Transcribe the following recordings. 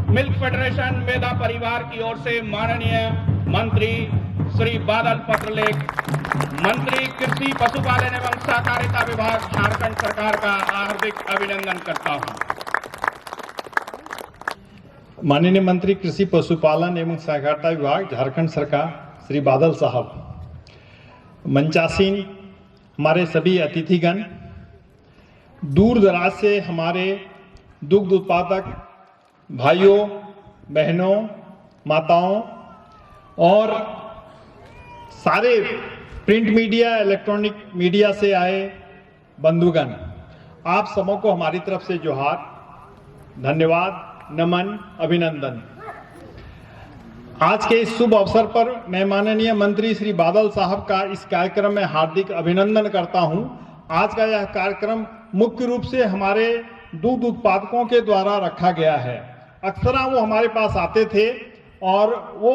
Milk federation मेधा परिवार की ओर से माननीय मंत्री श्री बादल पत्रलेख, मंत्री कृषि पशुपालन एवं सहकारिता विभाग झारखंड सरकार का हार्दिक अभिनंदन करता हूं। माननीय मंत्री कृषि पशुपालन एवं सहकारिता विभाग झारखंड सरकार श्री बादल साहब, मंचासीन हमारे सभी अतिथिगण, दूर दराज से हमारे दुग्ध उत्पादक भाइयों बहनों माताओं और सारे प्रिंट मीडिया इलेक्ट्रॉनिक मीडिया से आए बंधुगण, आप सबों को हमारी तरफ से जोहार, धन्यवाद, नमन, अभिनंदन। आज के इस शुभ अवसर पर मैं माननीय मंत्री श्री बादल साहब का इस कार्यक्रम में हार्दिक अभिनंदन करता हूं। आज का यह कार्यक्रम मुख्य रूप से हमारे दूध उत्पादकों के द्वारा रखा गया है। अक्सर वो हमारे पास आते थे और वो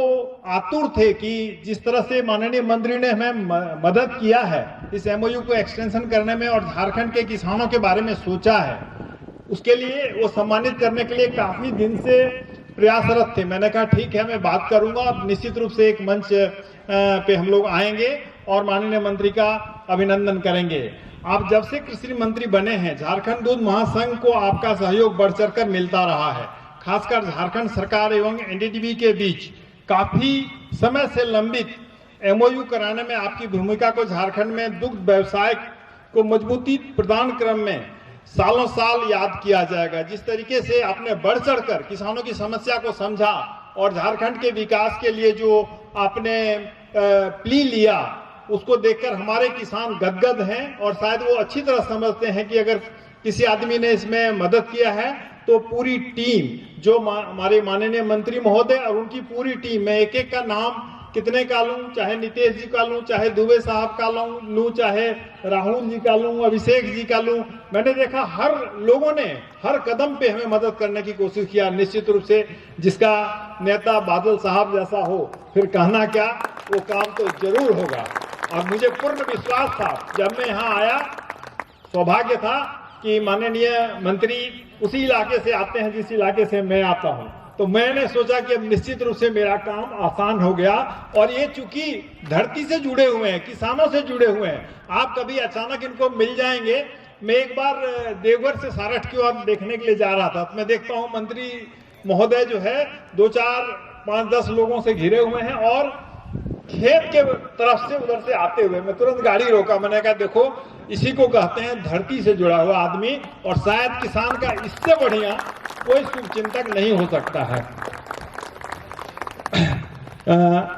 आतुर थे कि जिस तरह से माननीय मंत्री ने हमें मदद किया है इस एमओयू को एक्सटेंशन करने में और झारखंड के किसानों के बारे में सोचा है, उसके लिए वो सम्मानित करने के लिए काफी दिन से प्रयासरत थे। मैंने कहा ठीक है, मैं बात करूंगा और निश्चित रूप से एक मंच पे हम लोग आएंगे और माननीय मंत्री का अभिनंदन करेंगे। आप जब से कृषि मंत्री बने हैं, झारखंड दूध महासंघ को आपका सहयोग बढ़ चढ़कर मिलता रहा है। खासकर झारखंड सरकार एवं एनडीडीबी के बीच काफी समय से लंबित एमओयू कराने में आपकी भूमिका को झारखंड में दुग्ध व्यवसाय को मजबूती प्रदान क्रम में सालों साल याद किया जाएगा। जिस तरीके से आपने बढ़ चढ़कर किसानों की समस्या को समझा और झारखंड के विकास के लिए जो आपने प्ली लिया, उसको देखकर हमारे किसान गदगद हैं और शायद वो अच्छी तरह समझते हैं कि अगर किसी आदमी ने इसमें मदद किया है तो पूरी टीम, जो हमारे माननीय मंत्री महोदय और उनकी पूरी टीम, मैं एक एक का नाम कितने का लूं, चाहे नीतीश जी का लूं, चाहे दुबे साहब का लूं, चाहे राहुल जी का लूं, अभिषेक जी का लूं, मैंने देखा हर लोगों ने हर कदम पे हमें मदद करने की कोशिश किया। निश्चित रूप से जिसका नेता बादल साहब जैसा हो, फिर कहना क्या, वो काम तो जरूर होगा। और मुझे पूर्ण विश्वास था, जब मैं यहाँ आया, सौभाग्य था कि माननीय मंत्री उसी इलाके से आते हैं जिस इलाके से मैं आता हूँ, तो मैंने सोचा कि अब निश्चित रूप से मेरा काम आसान हो गया। और ये चूंकि धरती से जुड़े हुए हैं, किसानों से जुड़े हुए हैं, आप कभी अचानक इनको मिल जाएंगे। मैं एक बार देवघर से सारठ की ओर देखने के लिए जा रहा था, तो मैं देखता हूँ मंत्री महोदय जो है 2, 4, 5, 10 लोगों से घिरे हुए हैं और खेत के तरफ से उधर से आते हुए मैं तुरंत गाड़ी रोका। मैंने कहा देखो, इसी को कहते हैं धरती से जुड़ा हुआ आदमी, और शायद किसान का इससे बढ़िया कोई शुभचिंतक नहीं हो सकता है।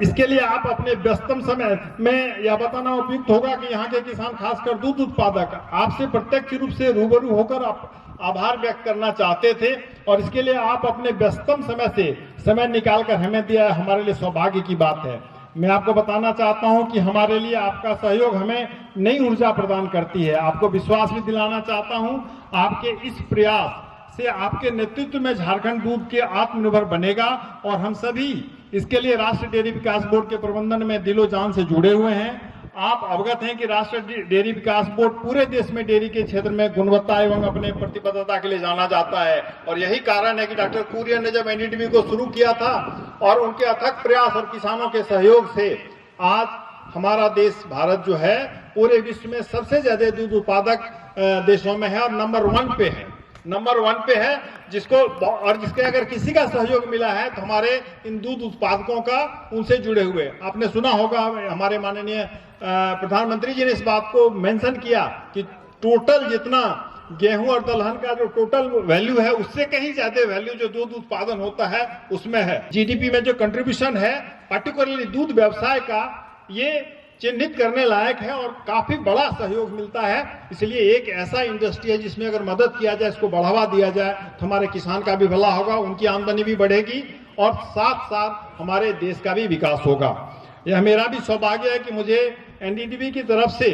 इसके लिए आप अपने व्यस्तम समय में यह बताना उपयुक्त होगा कि यहाँ के किसान, खासकर दूध उत्पादक, आपसे प्रत्यक्ष रूप से रूबरू होकर आप आभार व्यक्त करना चाहते थे और इसके लिए आप अपने व्यस्तम समय से समय निकालकर हमें दिया, हमारे लिए सौभाग्य की बात है। मैं आपको बताना चाहता हूं कि हमारे लिए आपका सहयोग हमें नई ऊर्जा प्रदान करती है। आपको विश्वास भी दिलाना चाहता हूं, आपके इस प्रयास से आपके नेतृत्व में झारखंड दूध के आत्मनिर्भर बनेगा और हम सभी इसके लिए राष्ट्रीय डेयरी विकास बोर्ड के प्रबंधन में दिलो जान से जुड़े हुए हैं। आप अवगत हैं कि राष्ट्रीय डेयरी विकास बोर्ड पूरे देश में डेयरी के क्षेत्र में गुणवत्ता एवं अपने प्रतिबद्धता के लिए जाना जाता है और यही कारण है कि डॉक्टर कुरियन ने जब एनडीडीबी को शुरू किया था और उनके अथक प्रयास और किसानों के सहयोग से आज हमारा देश भारत जो है पूरे विश्व में सबसे ज्यादा दूध उत्पादक देशों में है और नंबर 1 पे है, जिसको और जिसके अगर किसी का सहयोग मिला है तो हमारे इन दूध उत्पादकों का, उनसे जुड़े हुए। आपने सुना होगा हमारे माननीय प्रधानमंत्री जी ने इस बात को मेंशन किया कि टोटल जितना गेहूं और दलहन का जो टोटल वैल्यू है उससे कहीं ज्यादा वैल्यू जो दूध उत्पादन होता है उसमें है। जीडीपी में जो कंट्रीब्यूशन है पार्टिकुलरली दूध व्यवसाय का, ये चिन्हित करने लायक है और काफी बड़ा सहयोग मिलता है। इसलिए एक ऐसा इंडस्ट्री है जिसमें अगर मदद किया जाए, इसको बढ़ावा दिया जाए तो हमारे किसान का भी भला होगा, उनकी आमदनी भी बढ़ेगी और साथ साथ हमारे देश का भी विकास होगा। यह मेरा भी सौभाग्य है कि मुझे एनडीडीबी की तरफ से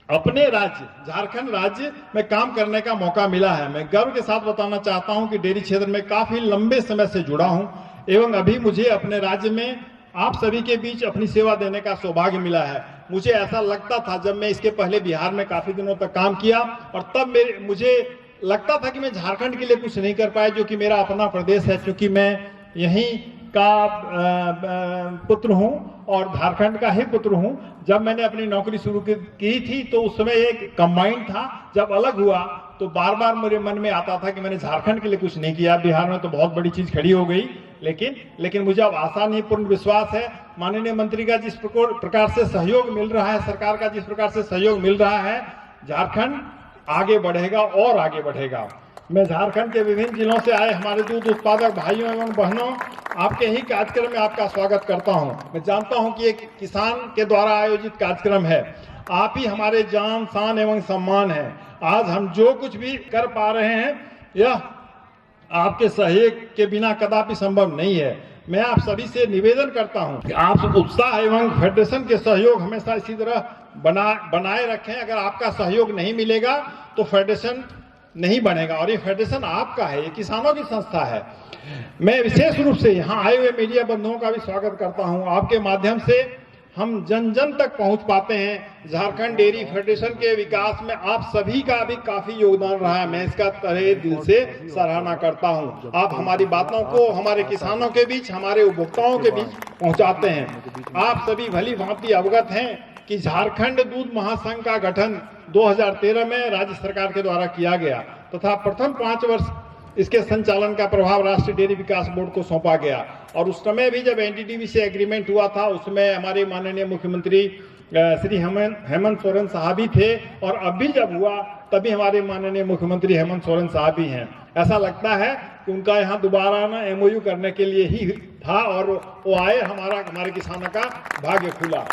अपने राज्य झारखंड राज्य में काम करने का मौका मिला है। मैं गर्व के साथ बताना चाहता हूं कि डेयरी क्षेत्र में काफी लंबे समय से जुड़ा हूं एवं अभी मुझे अपने राज्य में आप सभी के बीच अपनी सेवा देने का सौभाग्य मिला है। मुझे ऐसा लगता था जब मैं इसके पहले बिहार में काफी दिनों तक काम किया और तब मुझे लगता था कि मैं झारखंड के लिए कुछ नहीं कर पाया, जो कि मेरा अपना प्रदेश है, क्योंकि मैं यहीं का पुत्र हूं और झारखंड का ही पुत्र हूं। जब मैंने अपनी नौकरी शुरू की थी तो उस समय एक कंबाइंड था। जब अलग हुआ तो बार बार मेरे मन में आता था कि मैंने झारखंड के लिए कुछ नहीं किया। बिहार में तो बहुत बड़ी चीज खड़ी हो गई, लेकिन मुझे अब आशा नहीं, पूर्ण विश्वास है माननीय मंत्री का जिस प्रकार से सहयोग मिल रहा है, सरकार का जिस प्रकार से सहयोग मिल रहा है, झारखंड आगे बढ़ेगा और आगे बढ़ेगा। मैं झारखंड के विभिन्न जिलों से आए हमारे दूध उत्पादक भाइयों एवं बहनों, आपके ही कार्यक्रम में आपका स्वागत करता हूं। मैं जानता हूं कि एक किसान के द्वारा आयोजित कार्यक्रम है। आप ही हमारे जान, शान एवं सम्मान है। आज हम जो कुछ भी कर पा रहे हैं यह आपके सहयोग के बिना कदापि संभव नहीं है। मैं आप सभी से निवेदन करता हूं कि आप उत्साह एवं फेडरेशन के सहयोग हमेशा इसी तरह बनाए रखें। अगर आपका सहयोग नहीं मिलेगा तो फेडरेशन नहीं बनेगा, और ये फेडरेशन आपका है, ये किसानों की संस्था है। मैं विशेष रूप से यहाँ आए हुए मीडिया बंधुओं का भी स्वागत करता हूँ। आपके माध्यम से हम जन जन तक पहुँच पाते हैं। झारखंड डेयरी फेडरेशन के विकास में आप सभी का भी काफी योगदान रहा है, मैं इसका तहे दिल से सराहना करता हूँ। आप हमारी बातों को हमारे किसानों के बीच, हमारे उपभोक्ताओं के बीच पहुँचाते हैं। आप सभी भली भांति अवगत हैं कि झारखंड दूध महासंघ का गठन 2013 में राज्य सरकार के द्वारा किया गया तथा प्रथम 5 वर्ष इसके संचालन का प्रभाव राष्ट्रीय डेयरी विकास बोर्ड को सौंपा गया। और उस समय भी जब एनडीडीबी से एग्रीमेंट हुआ था, उसमें हमारे माननीय मुख्यमंत्री श्री हेमंत सोरेन साहब भी थे, और अब भी जब हुआ तभी हमारे माननीय मुख्यमंत्री हेमंत सोरेन साहब भी हैं। ऐसा लगता है कि उनका यहाँ दोबारा ना एमओयू करने के लिए ही था, और वो आए, हमारे किसानों का भाग्य खुला।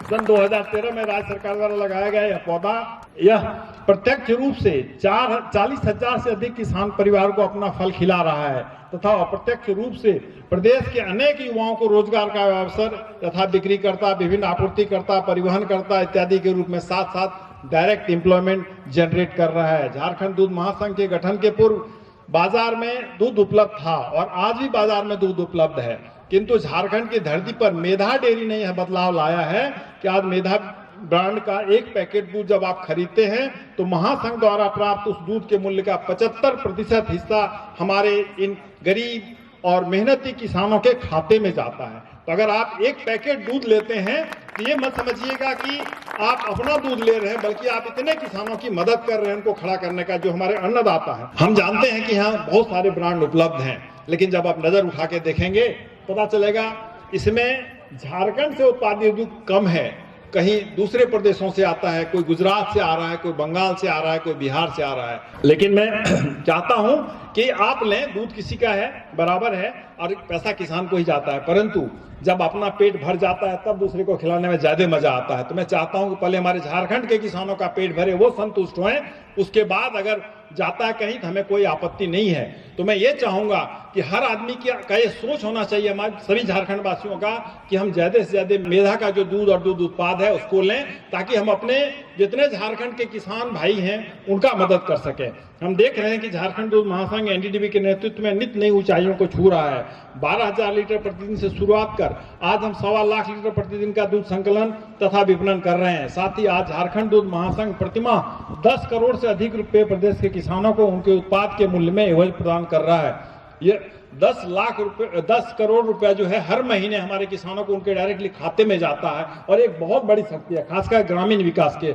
सन 2013 में राज्य सरकार द्वारा लगाया गया यह पौधा, यह प्रत्यक्ष रूप से 40,000 से अधिक किसान परिवार को अपना फल खिला रहा है तथा अप्रत्यक्ष रूप से प्रदेश के अनेक युवाओं को रोजगार का अवसर तथा बिक्रीकर्ता, विभिन्न आपूर्तिकर्ता, परिवहनकर्ता इत्यादि के रूप में साथ साथ डायरेक्ट एम्प्लॉयमेंट जनरेट कर रहा है। झारखंड दूध महासंघ के गठन के पूर्व बाजार में दूध उपलब्ध था और आज भी बाजार में दूध उपलब्ध है, किंतु झारखंड की धरती पर मेधा डेयरी ने यह बदलाव लाया है कि आज मेधा ब्रांड का एक पैकेट दूध जब आप खरीदते हैं तो महासंघ द्वारा प्राप्त उस दूध के मूल्य का 75% हिस्सा हमारे इन गरीब और मेहनती किसानों के खाते में जाता है। तो अगर आप एक पैकेट दूध लेते हैं तो ये मत समझिएगा कि आप अपना दूध ले रहे हैं, बल्कि आप इतने किसानों की मदद कर रहे हैं उनको खड़ा करने का, जो हमारे अन्नदाता हैं। हम जानते हैं कि यहाँ बहुत सारे ब्रांड उपलब्ध हैं, लेकिन जब आप नजर उठा के देखेंगे पता चलेगा इसमें झारखंड से उत्पादित दूध कम है, कहीं दूसरे प्रदेशों से आता है, कोई गुजरात से आ रहा है, कोई बंगाल से आ रहा है, कोई बिहार से आ रहा है। लेकिन मैं चाहता हूं कि आप लें, दूध किसी का है, बराबर है, और पैसा किसान को ही जाता है, परंतु जब अपना पेट भर जाता है तब दूसरे को खिलाने में ज्यादा मजा आता है। तो मैं चाहता हूं कि पहले हमारे झारखंड के किसानों का पेट भरे, वो संतुष्ट हों, उसके बाद अगर जाता है कहीं तो हमें कोई आपत्ति नहीं है। तो मैं ये चाहूंगा कि हर आदमी का ये सोच होना चाहिए, हमारे सभी झारखंड वासियों का, कि हम ज्यादा से ज्यादा मेधा का जो दूध और दूध उत्पाद है उसको लें, ताकि हम अपने जितने झारखंड के किसान भाई हैं उनका मदद कर सकें। हम देख रहे हैं कि झारखंड दूध महासंघ एनडीडीबी के नेतृत्व में नित्य नई ऊंचाइयों को छू रहा है। 12,000 लीटर प्रतिदिन से शुरुआत कर आज हम 1.25 लाख लीटर प्रतिदिन का दूध संकलन तथा विपणन कर रहे हैं। साथ ही आज झारखंड दूध महासंघ प्रतिमाह 10 करोड़ से अधिक रुपए प्रदेश के किसानों को उनके उत्पाद के मूल्य में एवज प्रदान कर रहा है। ये 10 करोड़ रुपया जो है हर महीने हमारे किसानों को उनके डायरेक्टली खाते में जाता है, और एक बहुत बड़ी शक्ति है, खासकर ग्रामीण विकास के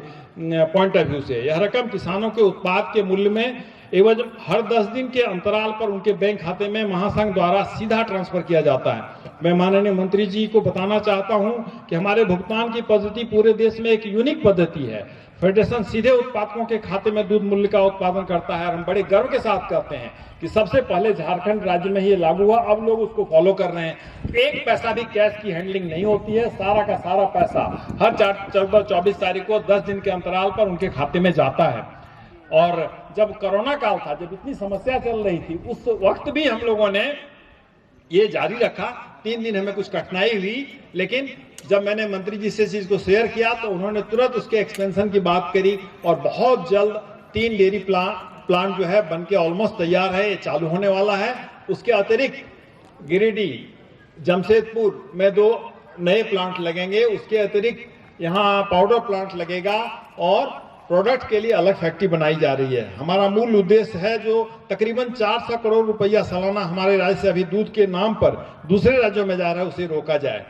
पॉइंट ऑफ व्यू से। यह रकम किसानों के उत्पाद के मूल्य में एवज हर 10 दिन के अंतराल पर उनके बैंक खाते में महासंघ द्वारा सीधा ट्रांसफर किया जाता है। मैं माननीय मंत्री जी को बताना चाहता हूं कि हमारे भुगतान की पद्धति पूरे देश में एक यूनिक पद्धति है। फेडरेशन सीधे उत्पादकों के खाते में दूध मूल्य का उत्पादन करता है, और हम बड़े गर्व के साथ कहते हैं कि सबसे पहले झारखंड राज्य में ही लागू हुआ, अब लोग उसको फॉलो कर रहे हैं। एक पैसा भी कैश की हैंडलिंग नहीं होती है, सारा का सारा पैसा हर 14-24 तारीख को 10 दिन के अंतराल पर उनके खाते में जाता है। और जब कोरोना काल था, जब इतनी समस्या चल रही थी, उस वक्त भी हम लोगों ने ये जारी रखा। 3 दिन हमें कुछ कठिनाई हुई, लेकिन जब मैंने मंत्री जी से चीज को शेयर किया तो उन्होंने तुरंत उसके एक्सपेंशन की बात करी, और बहुत जल्द 3 डेयरी प्लांट जो है बन के ऑलमोस्ट तैयार है, ये चालू होने वाला है। उसके अतिरिक्त गिरिडीह, जमशेदपुर में 2 नए प्लांट लगेंगे, उसके अतिरिक्त यहाँ पाउडर प्लांट लगेगा, और प्रोडक्ट के लिए अलग फैक्ट्री बनाई जा रही है। हमारा मूल उद्देश्य है जो तकरीबन 400 करोड़ रुपया सालाना हमारे राज्य से अभी दूध के नाम पर दूसरे राज्यों में जा रहा है, उसे रोका जाए।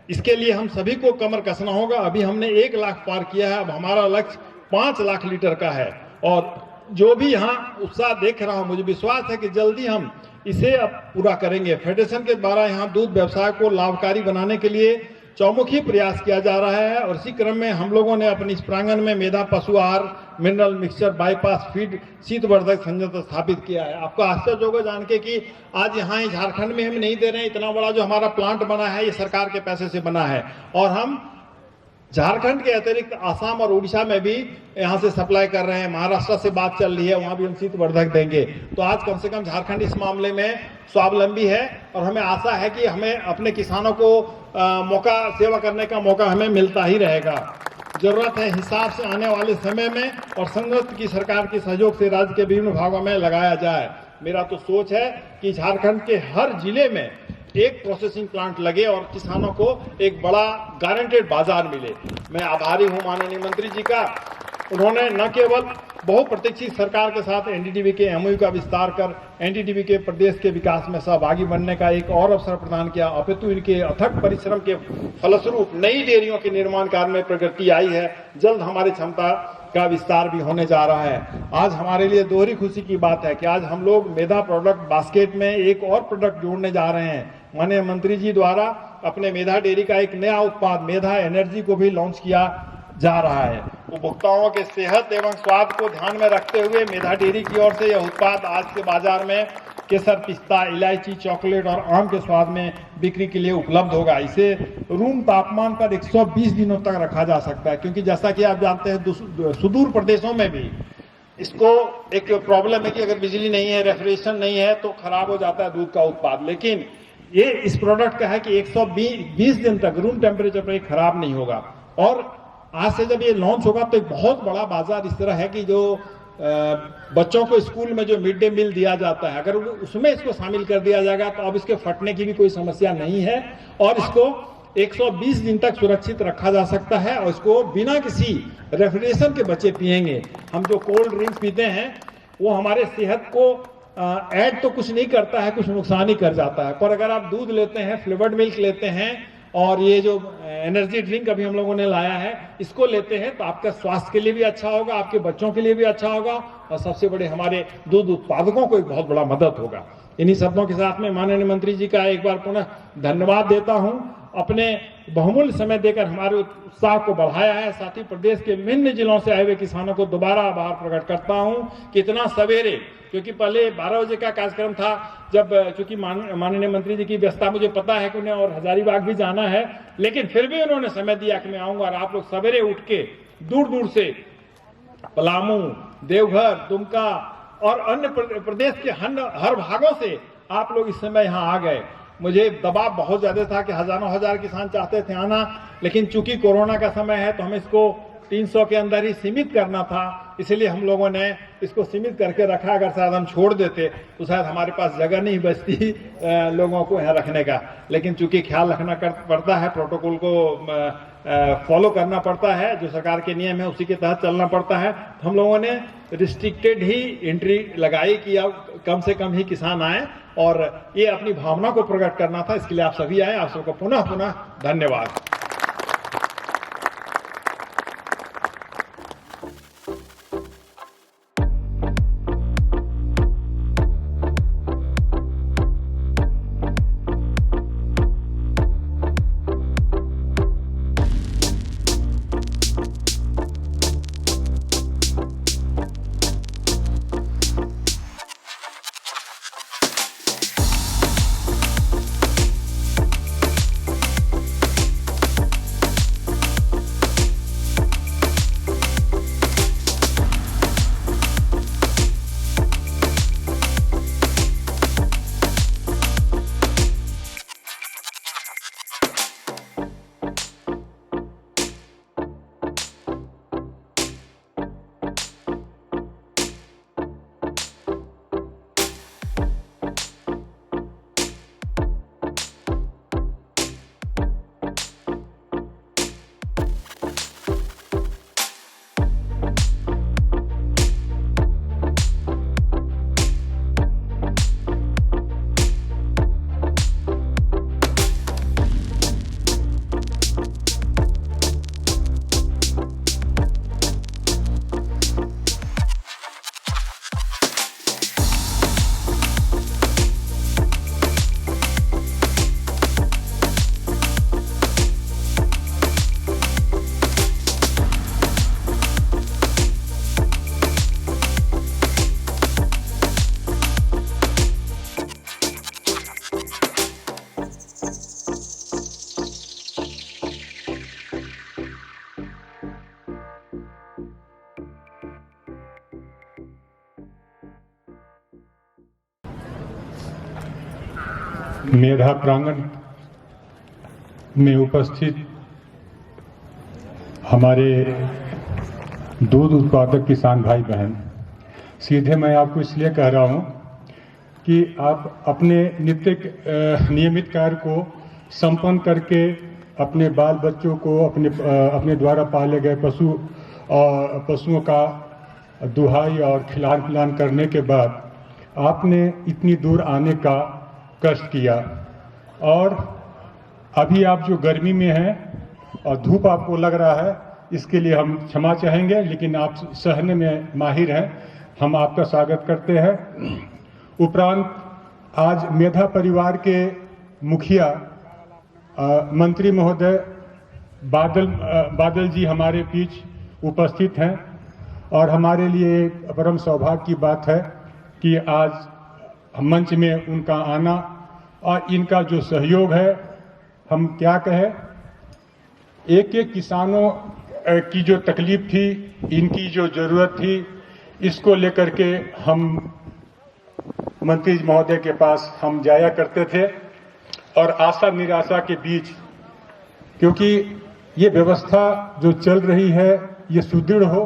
इसके लिए हम सभी को कमर कसना होगा। अभी हमने 1 लाख पार किया है, अब हमारा लक्ष्य 5 लाख लीटर का है। और जो भी यहाँ उत्साह देख रहा हूँ, मुझे विश्वास है कि जल्दी हम इसे अब पूरा करेंगे। फेडरेशन के द्वारा यहाँ दूध व्यवसाय को लाभकारी बनाने के लिए चौमुखी प्रयास किया जा रहा है और इसी क्रम में हम लोगों ने अपने इस प्रांगण में मेधा पशु आहार, मिनरल मिक्सचर, बाईपास फीड, शीतवर्धक संयंत्र स्थापित किया है। आपको आश्चर्य होगा जान के कि आज यहाँ झारखंड में हम नहीं दे रहे हैं, इतना बड़ा जो हमारा प्लांट बना है ये सरकार के पैसे से बना है और हम झारखंड के अतिरिक्त आसाम और उड़ीसा में भी यहाँ से सप्लाई कर रहे हैं। महाराष्ट्र से बात चल रही है, वहाँ भी हम शीतवर्धक देंगे। तो आज कम से कम झारखंड इस मामले में स्वावलंबी है और हमें आशा है कि हमें अपने किसानों को सेवा करने का मौका हमें मिलता ही रहेगा। जरूरत है हिसाब से आने वाले समय में और संघ की सरकार के सहयोग से राज्य के विभिन्न भागों में लगाया जाए। मेरा तो सोच है कि झारखंड के हर जिले में एक प्रोसेसिंग प्लांट लगे और किसानों को एक बड़ा गारंटेड बाजार मिले। मैं आभारी हूं माननीय मंत्री जी का। उन्होंने न केवल बहुप्रतीक्षित सरकार के साथ एनडीडीबी के एमओयू का विस्तार कर एनडीडीबी के प्रदेश के विकास में सहभागी बनने का एक और अवसर प्रदान किया, अपितु इनके अथक परिश्रम के फलस्वरूप नई डेयरियों के निर्माण कार्य में प्रगति आई है। जल्द हमारी क्षमता का विस्तार भी होने जा रहा है। आज हमारे लिए दोहरी खुशी की बात है कि आज हम लोग मेधा प्रोडक्ट बास्केट में एक और प्रोडक्ट जोड़ने जा रहे हैं। माननीय मंत्री जी द्वारा अपने मेधा डेयरी का एक नया उत्पाद मेधा एनर्जी को भी लॉन्च किया जा रहा है। उपभोक्ताओं के सेहत एवं स्वाद को ध्यान में रखते हुए मेधा डेयरी की ओर से यह उत्पाद आज से बाजार में केसर, पिस्ता, इलायची, चॉकलेट और आम के स्वाद में बिक्री के लिए उपलब्ध होगा। इसे रूम तापमान पर 120 दिनों तक रखा जा सकता है, क्योंकि जैसा कि आप जानते हैं सुदूर प्रदेशों में भी इसको एक प्रॉब्लम है कि अगर बिजली नहीं है, रेफ्रिजरेशन नहीं है तो खराब हो जाता है दूध का उत्पाद। लेकिन ये इस प्रोडक्ट का है कि 120 दिन तक रूम टेम्परेचर पर खराब नहीं होगा। और आज से जब ये लॉन्च होगा तो एक बहुत बड़ा बाजार इस तरह है कि जो बच्चों को स्कूल में जो मिड डे मील दिया जाता है, अगर उसमें इसको शामिल कर दिया जाएगा तो अब इसके फटने की भी कोई समस्या नहीं है और इसको 120 दिन तक सुरक्षित रखा जा सकता है और इसको बिना किसी रेफ्रिजरेशन के बच्चे पिएंगे। हम जो कोल्ड ड्रिंक्स पीते हैं वो हमारे सेहत को ऐड तो कुछ नहीं करता है, कुछ नुकसान ही कर जाता है। पर अगर आप दूध लेते हैं, फ्लेवर्ड मिल्क लेते हैं और ये जो एनर्जी ड्रिंक अभी हम लोगों ने लाया है इसको लेते हैं तो आपका स्वास्थ्य के लिए भी अच्छा होगा, आपके बच्चों के लिए भी अच्छा होगा और सबसे बड़े हमारे दूध उत्पादकों को एक बहुत बड़ा मदद होगा। इन्हीं शब्दों के साथ में माननीय मंत्री जी का एक बार पुनः धन्यवाद देता हूं। अपने बहुमूल्य समय देकर हमारे उत्साह को बढ़ाया है। साथ ही प्रदेश के विभिन्न जिलों से आए हुए किसानों को दोबारा आभार प्रकट करता हूं कि इतना सवेरे, क्योंकि पहले 12 बजे का कार्यक्रम था, जब चूंकि माननीय मंत्री जी की व्यस्तता मुझे पता है कि उन्हें और हजारीबाग भी जाना है, लेकिन फिर भी उन्होंने समय दिया कि मैं आऊंगा और आप लोग सवेरे उठ के दूर दूर से पलामू, देवघर, दुमका और अन्य प्रदेश के हर भागों से आप लोग इस समय यहाँ आ गए। मुझे दबाव बहुत ज्यादा था कि हजारों हजार किसान चाहते थे आना, लेकिन चूंकि कोरोना का समय है तो हमें इसको 300 के अंदर ही सीमित करना था, इसलिए हम लोगों ने इसको सीमित करके रखा। अगर शायद हम छोड़ देते तो शायद हमारे पास जगह नहीं बचती लोगों को यहाँ रखने का। लेकिन चूंकि ख्याल रखना पड़ता है, प्रोटोकॉल को फॉलो करना पड़ता है, जो सरकार के नियम है उसी के तहत चलना पड़ता है। हम लोगों ने रिस्ट्रिक्टेड ही एंट्री लगाई कि अब कम से कम ही किसान आए और ये अपनी भावना को प्रकट करना था। इसके लिए आप सभी आए, आप सबको पुनः पुनः धन्यवाद। मेधा प्रांगण में उपस्थित हमारे दूध उत्पादक किसान भाई बहन, सीधे मैं आपको इसलिए कह रहा हूं कि आप अपने नियमित कार्य को संपन्न करके अपने बाल बच्चों को अपने द्वारा पाले गए पशुओं का दुहाई और खिलान पिलान करने के बाद आपने इतनी दूर आने का कष्ट किया, और अभी आप जो गर्मी में हैं और धूप आपको लग रहा है, इसके लिए हम क्षमा चाहेंगे, लेकिन आप सहने में माहिर हैं। हम आपका स्वागत करते हैं। उपरांत आज मेधा परिवार के मुखिया मंत्री महोदय बादल जी हमारे बीच उपस्थित हैं, और हमारे लिए परम सौभाग्य की बात है कि आज मंच में उनका आना और इनका जो सहयोग है, हम क्या कहें, एक एक किसानों की जो तकलीफ थी, इनकी जो ज़रूरत थी, इसको लेकर के हम मंत्री महोदय के पास हम जाया करते थे, और आशा निराशा के बीच, क्योंकि ये व्यवस्था जो चल रही है ये सुदृढ़ हो,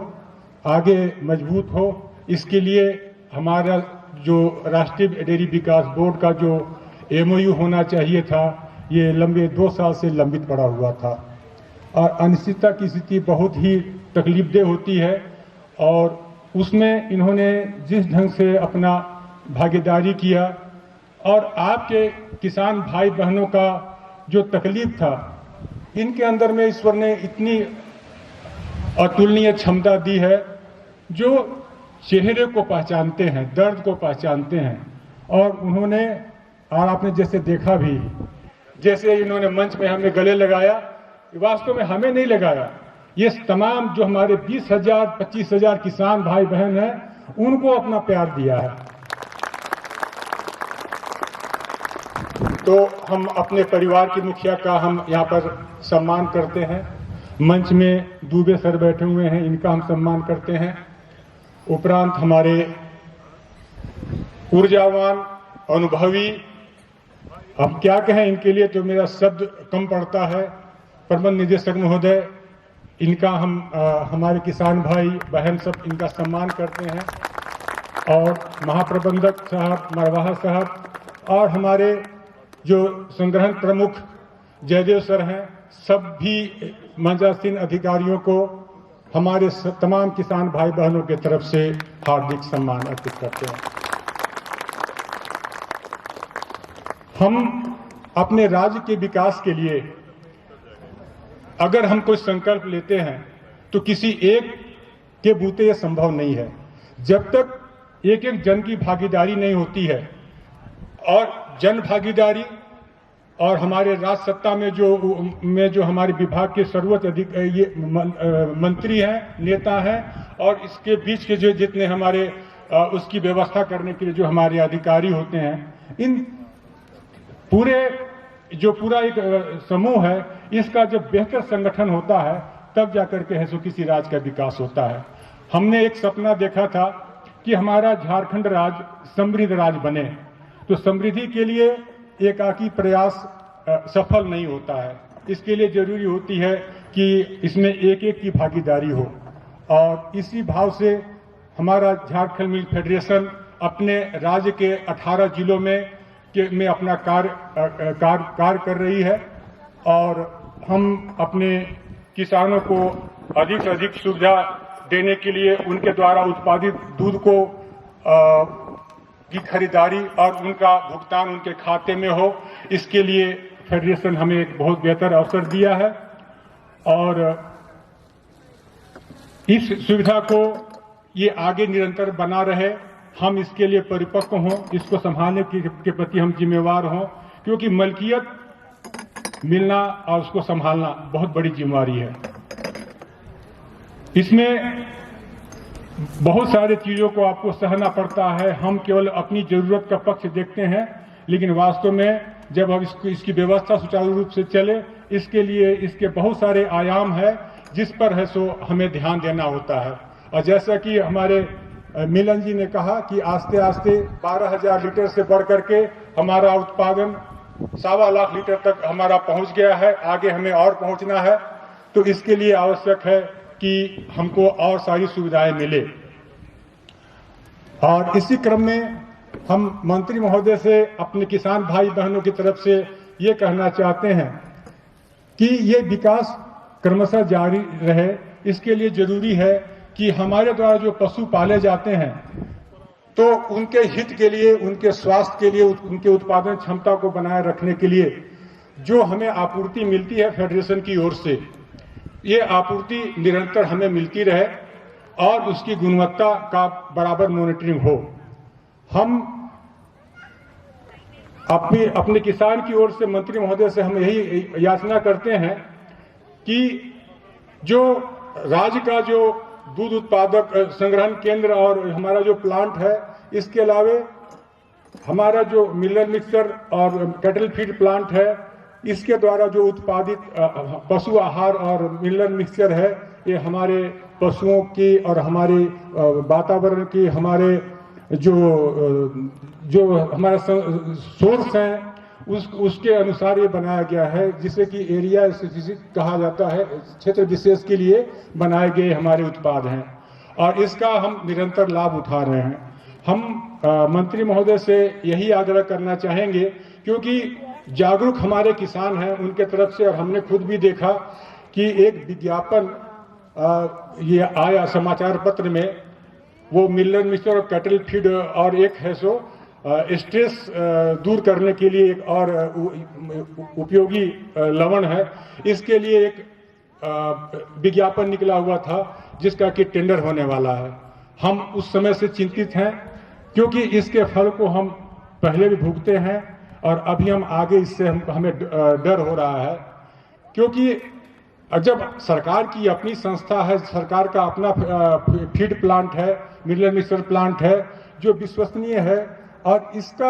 आगे मजबूत हो, इसके लिए हमारा जो राष्ट्रीय डेयरी विकास बोर्ड का जो MOU होना चाहिए था, ये लंबे 2 साल से लंबित पड़ा हुआ था, और अनिश्चितता की स्थिति बहुत ही तकलीफदेह होती है, और उसमें इन्होंने जिस ढंग से अपना भागीदारी किया, और आपके किसान भाई बहनों का जो तकलीफ था, इनके अंदर में ईश्वर ने इतनी अतुलनीय क्षमता दी है, जो चेहरे को पहचानते हैं, दर्द को पहचानते हैं, और उन्होंने, और आपने जैसे देखा भी, जैसे इन्होंने मंच में हमें गले लगाया, वास्तव में हमें नहीं लगाया, ये तमाम जो हमारे 20,000 25,000 किसान भाई बहन हैं, उनको अपना प्यार दिया है। तो हम अपने परिवार के मुखिया का हम यहाँ पर सम्मान करते हैं। मंच में दूबे सर बैठे हुए हैं, इनका हम सम्मान करते हैं। उपरांत हमारे ऊर्जावान, अनुभवी, अब क्या कहें इनके लिए, तो मेरा शब्द कम पड़ता है, प्रबंध निदेशक महोदय, इनका हम हमारे किसान भाई बहन सब इनका सम्मान करते हैं, और महाप्रबंधक साहब, मरवाहा साहब, और हमारे जो संग्रहण प्रमुख जयदेव सर हैं, सब भी मंचासीन अधिकारियों को हमारे तमाम किसान भाई बहनों की तरफ से हार्दिक सम्मान अर्पित करते हैं। हम अपने राज्य के विकास के लिए अगर हम कोई संकल्प लेते हैं, तो किसी एक के बूते ये संभव नहीं है। जब तक एक एक जन की भागीदारी नहीं होती है, और जन भागीदारी और हमारे राज्य सत्ता में जो हमारे विभाग के सर्वोच्च मंत्री हैं, नेता हैं, और इसके बीच के जो जितने हमारे उसकी व्यवस्था करने के लिए जो हमारे अधिकारी होते हैं, इन पूरा एक समूह है, इसका जब बेहतर संगठन होता है, तब जाकर के है किसी राज्य का विकास होता है। हमने एक सपना देखा था कि हमारा झारखंड राज्य समृद्ध राज्य बने, तो समृद्धि के लिए एकाकी प्रयास सफल नहीं होता है। इसके लिए जरूरी होती है कि इसमें एक एक की भागीदारी हो, और इसी भाव से हमारा झारखंड मिल्क फेडरेशन अपने राज्य के 18 जिलों में अपना कार्य कर रही है, और हम अपने किसानों को अधिक से अधिक सुविधा देने के लिए उनके द्वारा उत्पादित दूध को की खरीदारी और उनका भुगतान उनके खाते में हो, इसके लिए फेडरेशन हमें एक बहुत बेहतर अवसर दिया है, और इस सुविधा को ये आगे निरंतर बना रहे, हम इसके लिए परिपक्व हों, इसको संभालने के प्रति हम जिम्मेवार हों, क्योंकि मलकियत मिलना और उसको संभालना बहुत बड़ी जिम्मेवारी है। इसमें बहुत सारी चीजों को आपको सहना पड़ता है। हम केवल अपनी जरूरत का पक्ष देखते हैं, लेकिन वास्तव में जब हम इसकी व्यवस्था सुचारू रूप से चले, इसके लिए इसके बहुत सारे आयाम है, जिस पर है सो हमें ध्यान देना होता है। और जैसा कि हमारे मिलन जी ने कहा कि आस्ते आस्ते 12,000 लीटर से बढ़ करके हमारा उत्पादन 1.25 लाख लीटर तक हमारा पहुंच गया है, आगे हमें और पहुंचना है। तो इसके लिए आवश्यक है कि हमको और सारी सुविधाएं मिले। और इसी क्रम में हम मंत्री महोदय से अपने किसान भाई बहनों की तरफ से ये कहना चाहते हैं कि ये विकास क्रमशः जारी रहे। इसके लिए जरूरी है कि हमारे द्वारा जो पशु पाले जाते हैं तो उनके हित के लिए, उनके स्वास्थ्य के लिए, उनके उत्पादन क्षमता को बनाए रखने के लिए जो हमें आपूर्ति मिलती है फेडरेशन की ओर से, ये आपूर्ति निरंतर हमें मिलती रहे और उसकी गुणवत्ता का बराबर मॉनिटरिंग हो। हम अपने किसान की ओर से मंत्री महोदय से हम यही याचना करते हैं कि जो राज्य का जो दूध उत्पादक संग्रहण केंद्र और हमारा जो प्लांट है, इसके अलावे हमारा जो मिलर मिक्सचर और कैटल फीड प्लांट है, इसके द्वारा जो उत्पादित पशु आहार और मिलर मिक्सचर है, ये हमारे पशुओं की और हमारे वातावरण की, हमारे जो हमारा सोर्स है उसके अनुसार ये बनाया गया है, जिसे कि एरिया स्पेसिफिक कहा जाता है, क्षेत्र विशेष के लिए बनाए गए हमारे उत्पाद हैं और इसका हम निरंतर लाभ उठा रहे हैं। हम मंत्री महोदय से यही आग्रह करना चाहेंगे, क्योंकि जागरूक हमारे किसान हैं उनके तरफ से, और हमने खुद भी देखा कि एक विज्ञापन ये आया समाचार पत्र में, वो मिलर मिक्सचर और कैटल फीड और एक है सो स्ट्रेस दूर करने के लिए एक और उपयोगी लवण है, इसके लिए एक विज्ञापन निकला हुआ था जिसका कि टेंडर होने वाला है। हम उस समय से चिंतित हैं, क्योंकि इसके फल को हम पहले भी भुगते हैं और अभी हम आगे इससे हमें डर हो रहा है, क्योंकि जब सरकार की अपनी संस्था है, सरकार का अपना फीड प्लांट है, मिलर मिक्सचर प्लांट है जो विश्वसनीय है, और इसका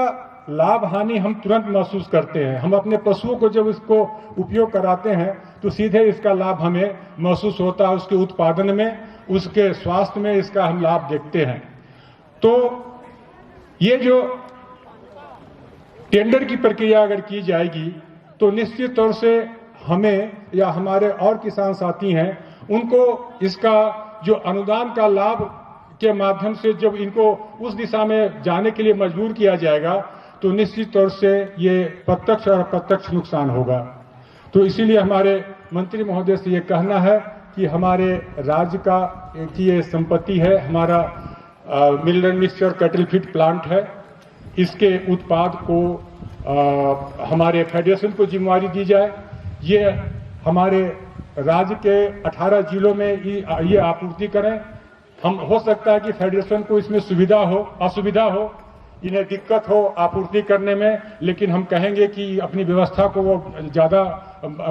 लाभ हानि हम तुरंत महसूस करते हैं। हम अपने पशुओं को जब इसको उपयोग कराते हैं तो सीधे इसका लाभ हमें महसूस होता है, उसके उत्पादन में, उसके स्वास्थ्य में इसका हम लाभ देखते हैं। तो ये जो टेंडर की प्रक्रिया अगर की जाएगी तो निश्चित तौर से हमें या हमारे और किसान साथी हैं उनको इसका जो अनुदान का लाभ के माध्यम से जब इनको उस दिशा में जाने के लिए मजबूर किया जाएगा तो निश्चित तौर से ये प्रत्यक्ष और अप्रत्यक्ष नुकसान होगा। तो इसीलिए हमारे मंत्री महोदय से ये कहना है कि हमारे राज्य का की ये संपत्ति है, हमारा Miller mixture cattle feed plant है, इसके उत्पाद को हमारे फेडरेशन को जिम्मेवारी दी जाए। ये हमारे राज्य के 18 जिलों में ये आपूर्ति करें। हम हो सकता है कि फेडरेशन को इसमें सुविधा हो, असुविधा हो, इन्हें दिक्कत हो आपूर्ति करने में, लेकिन हम कहेंगे कि अपनी व्यवस्था को वो ज़्यादा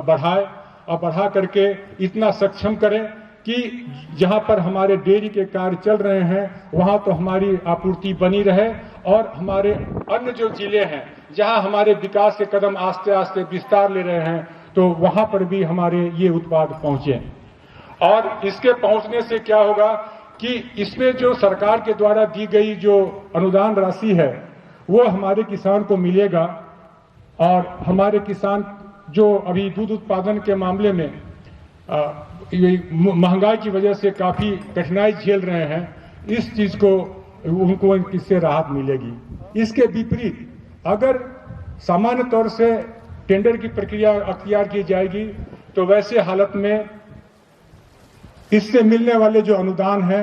बढ़ाए और बढ़ा करके इतना सक्षम करें कि जहां पर हमारे डेयरी के कार्य चल रहे हैं वहां तो हमारी आपूर्ति बनी रहे, और हमारे अन्य जो जिले हैं जहां हमारे विकास के कदम आस्ते आस्ते विस्तार ले रहे हैं तो वहां पर भी हमारे ये उत्पाद पहुंचे। और इसके पहुंचने से क्या होगा कि इसमें जो सरकार के द्वारा दी गई जो अनुदान राशि है वो हमारे किसान को मिलेगा, और हमारे किसान जो अभी दूध उत्पादन के मामले में महंगाई की वजह से काफी कठिनाई झेल रहे हैं, इस चीज को उनको इससे राहत मिलेगी। इसके विपरीत अगर सामान्य तौर से टेंडर की प्रक्रिया अख्तियार की जाएगी तो वैसे हालत में इससे मिलने वाले जो अनुदान है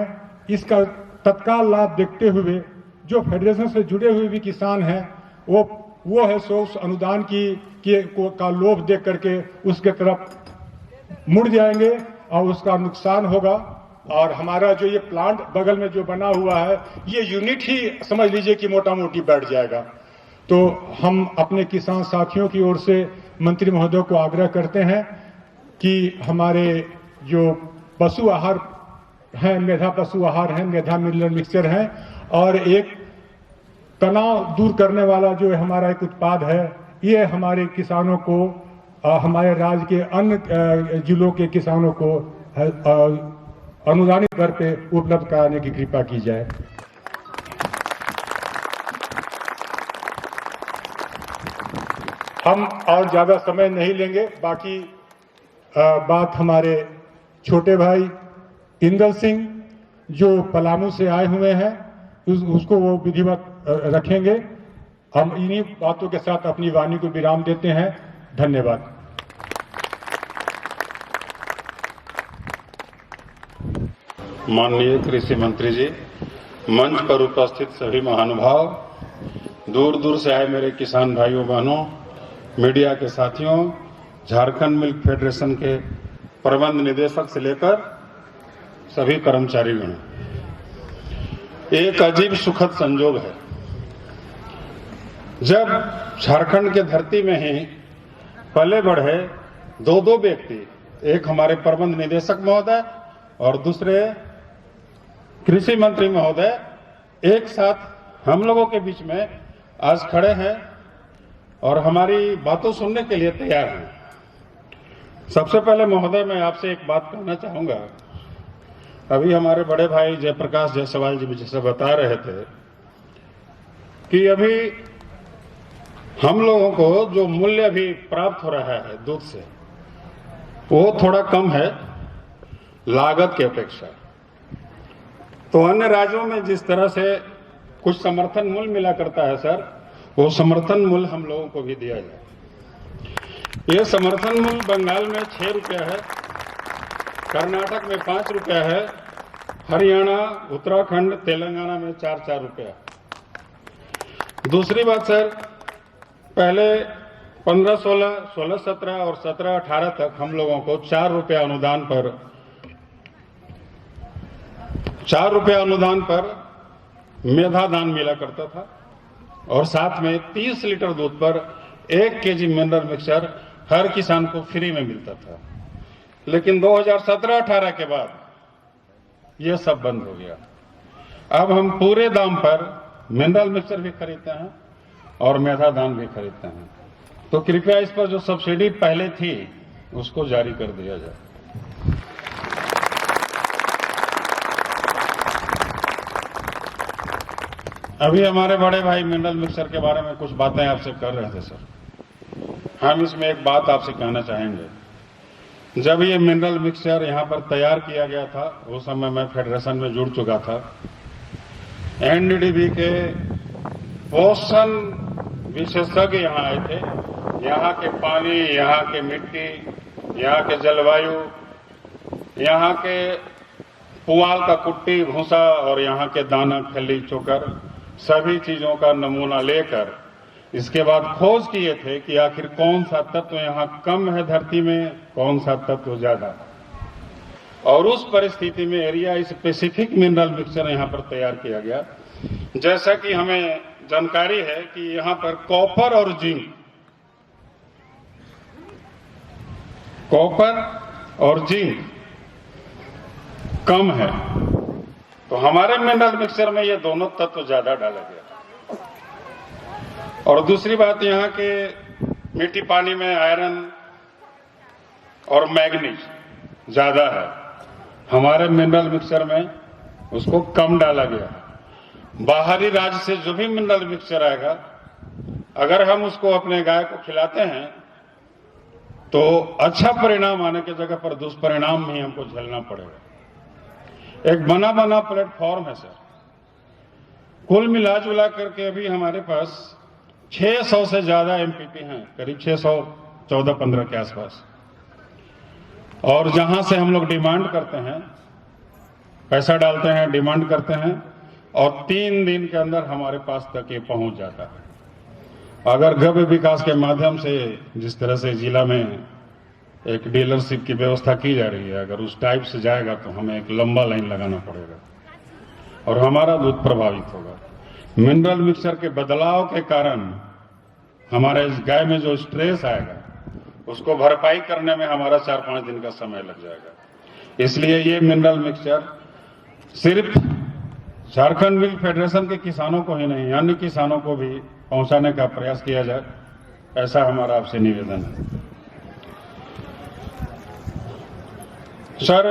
इसका तत्काल लाभ देखते हुए जो फेडरेशन से जुड़े हुए भी किसान हैं वो है सो उस अनुदान का लोभ देख करके उसके तरफ मुड़ जाएंगे और उसका नुकसान होगा। और हमारा जो ये प्लांट बगल में जो बना हुआ है ये यूनिट ही समझ लीजिए कि मोटा मोटी बैठ जाएगा। तो हम अपने किसान साथियों की ओर से मंत्री महोदय को आग्रह करते हैं कि हमारे जो पशु आहार हैं, मेधा पशु आहार हैं, मेधा मिलर मिक्सचर हैं, और एक तनाव दूर करने वाला जो हमारा एक उत्पाद है, ये हमारे किसानों को, हमारे राज्य के अन्य जिलों के किसानों को अनुदानित दर पे उपलब्ध कराने की कृपा की जाए। हम और ज़्यादा समय नहीं लेंगे। बाकी बात हमारे छोटे भाई इंदल सिंह जो पलामू से आए हुए हैं उसको वो विधिवत रखेंगे। हम इन्हीं बातों के साथ अपनी वाणी को विराम देते हैं। धन्यवाद। माननीय कृषि मंत्री जी, मंच पर उपस्थित सभी महानुभाव, दूर दूर से आए मेरे किसान भाइयों बहनों, मीडिया के साथियों, झारखंड मिल्क फेडरेशन के प्रबंध निदेशक से लेकर सभी कर्मचारीगण, एक अजीब सुखद संजोग है जब झारखंड के धरती में ही पले बढ़े दो व्यक्ति, एक हमारे प्रबंध निदेशक महोदय और दूसरे कृषि मंत्री महोदय, एक साथ हम लोगों के बीच में आज खड़े हैं और हमारी बातों सुनने के लिए तैयार हैं। सबसे पहले महोदय मैं आपसे एक बात कहना चाहूंगा। अभी हमारे बड़े भाई जयप्रकाश जायसवाल जी मुझे बता रहे थे कि अभी हम लोगों को जो मूल्य अभी प्राप्त हो रहा है दूध से, वो थोड़ा कम है लागत की अपेक्षा। तो अन्य राज्यों में जिस तरह से कुछ समर्थन मूल्य मिला करता है सर, वो समर्थन मूल्य हम लोगों को भी दिया जाए। ये समर्थन मूल्य बंगाल में 6 रुपया है, कर्नाटक में 5 रुपया है, हरियाणा, उत्तराखंड, तेलंगाना में 4-4 रुपया। दूसरी बात सर, पहले 15-16, 16-17 और 17-18 तक हम लोगों को 4 रुपया अनुदान पर मेधा दान मिला करता था और साथ में 30 लीटर दूध पर 1 केजी मिनरल मिक्सचर हर किसान को फ्री में मिलता था। लेकिन 2017-18 के बाद यह सब बंद हो गया। अब हम पूरे दाम पर मिनरल मिक्सचर भी खरीदते हैं और मेधा दान भी खरीदते हैं। तो कृपया इस पर जो सब्सिडी पहले थी उसको जारी कर दिया जाए। अभी हमारे बड़े भाई मिनरल मिक्सचर के बारे में कुछ बातें आपसे कर रहे थे सर। हम इसमें एक बात आपसे कहना चाहेंगे। जब ये मिनरल मिक्सचर यहाँ पर तैयार किया गया था, उस समय मैं फेडरेशन में जुड़ चुका था। एनडीडीबी के पोषण विशेषज्ञ यहाँ आए थे। यहाँ के पानी, यहाँ के मिट्टी, यहाँ के जलवायु, यहाँ के पुआल का कुट्टी भूसा और यहाँ के दाना खली चोकर सभी चीजों का नमूना लेकर इसके बाद खोज किए थे कि आखिर कौन सा तत्व यहाँ कम है धरती में, कौन सा तत्व ज्यादा। और उस परिस्थिति में एरिया स्पेसिफिक मिनरल मिक्सचर यहाँ पर तैयार किया गया। जैसा कि हमें जानकारी है कि यहाँ पर कॉपर और जिंक कम है, तो हमारे मिनरल मिक्सचर में ये दोनों तत्व ज्यादा डाला गया। और दूसरी बात, यहाँ के मिट्टी पानी में आयरन और मैग्नीज ज्यादा है, हमारे मिनरल मिक्सचर में उसको कम डाला गया। बाहरी राज्य से जो भी मिनरल मिक्सचर आएगा, अगर हम उसको अपने गाय को खिलाते हैं तो अच्छा परिणाम आने की जगह पर दुष्परिणाम भी हमको झेलना पड़ेगा। एक बना प्लेटफॉर्म है सर। कुल मिला जुला करके अभी हमारे पास 600 से ज्यादा एमपीपी हैं, करीब 614-15 के आसपास। और जहां से हम लोग डिमांड करते हैं, पैसा डालते हैं, डिमांड करते हैं और 3 दिन के अंदर हमारे पास तक ये पहुंच जाता है। अगर गव्य विकास के माध्यम से जिस तरह से जिला में एक डीलरशिप की व्यवस्था की जा रही है, अगर उस टाइप से जाएगा तो हमें एक लंबा लाइन लगाना पड़ेगा और हमारा दूध प्रभावित होगा। मिनरल मिक्सचर के बदलाव के कारण हमारे इस गाय में जो स्ट्रेस आएगा उसको भरपाई करने में हमारा 4-5 दिन का समय लग जाएगा। इसलिए ये मिनरल मिक्सचर सिर्फ झारखंड मिल्क फेडरेशन के किसानों को ही नहीं, अन्य किसानों को भी पहुंचाने का प्रयास किया जाए, ऐसा हमारा आपसे निवेदन है। सर,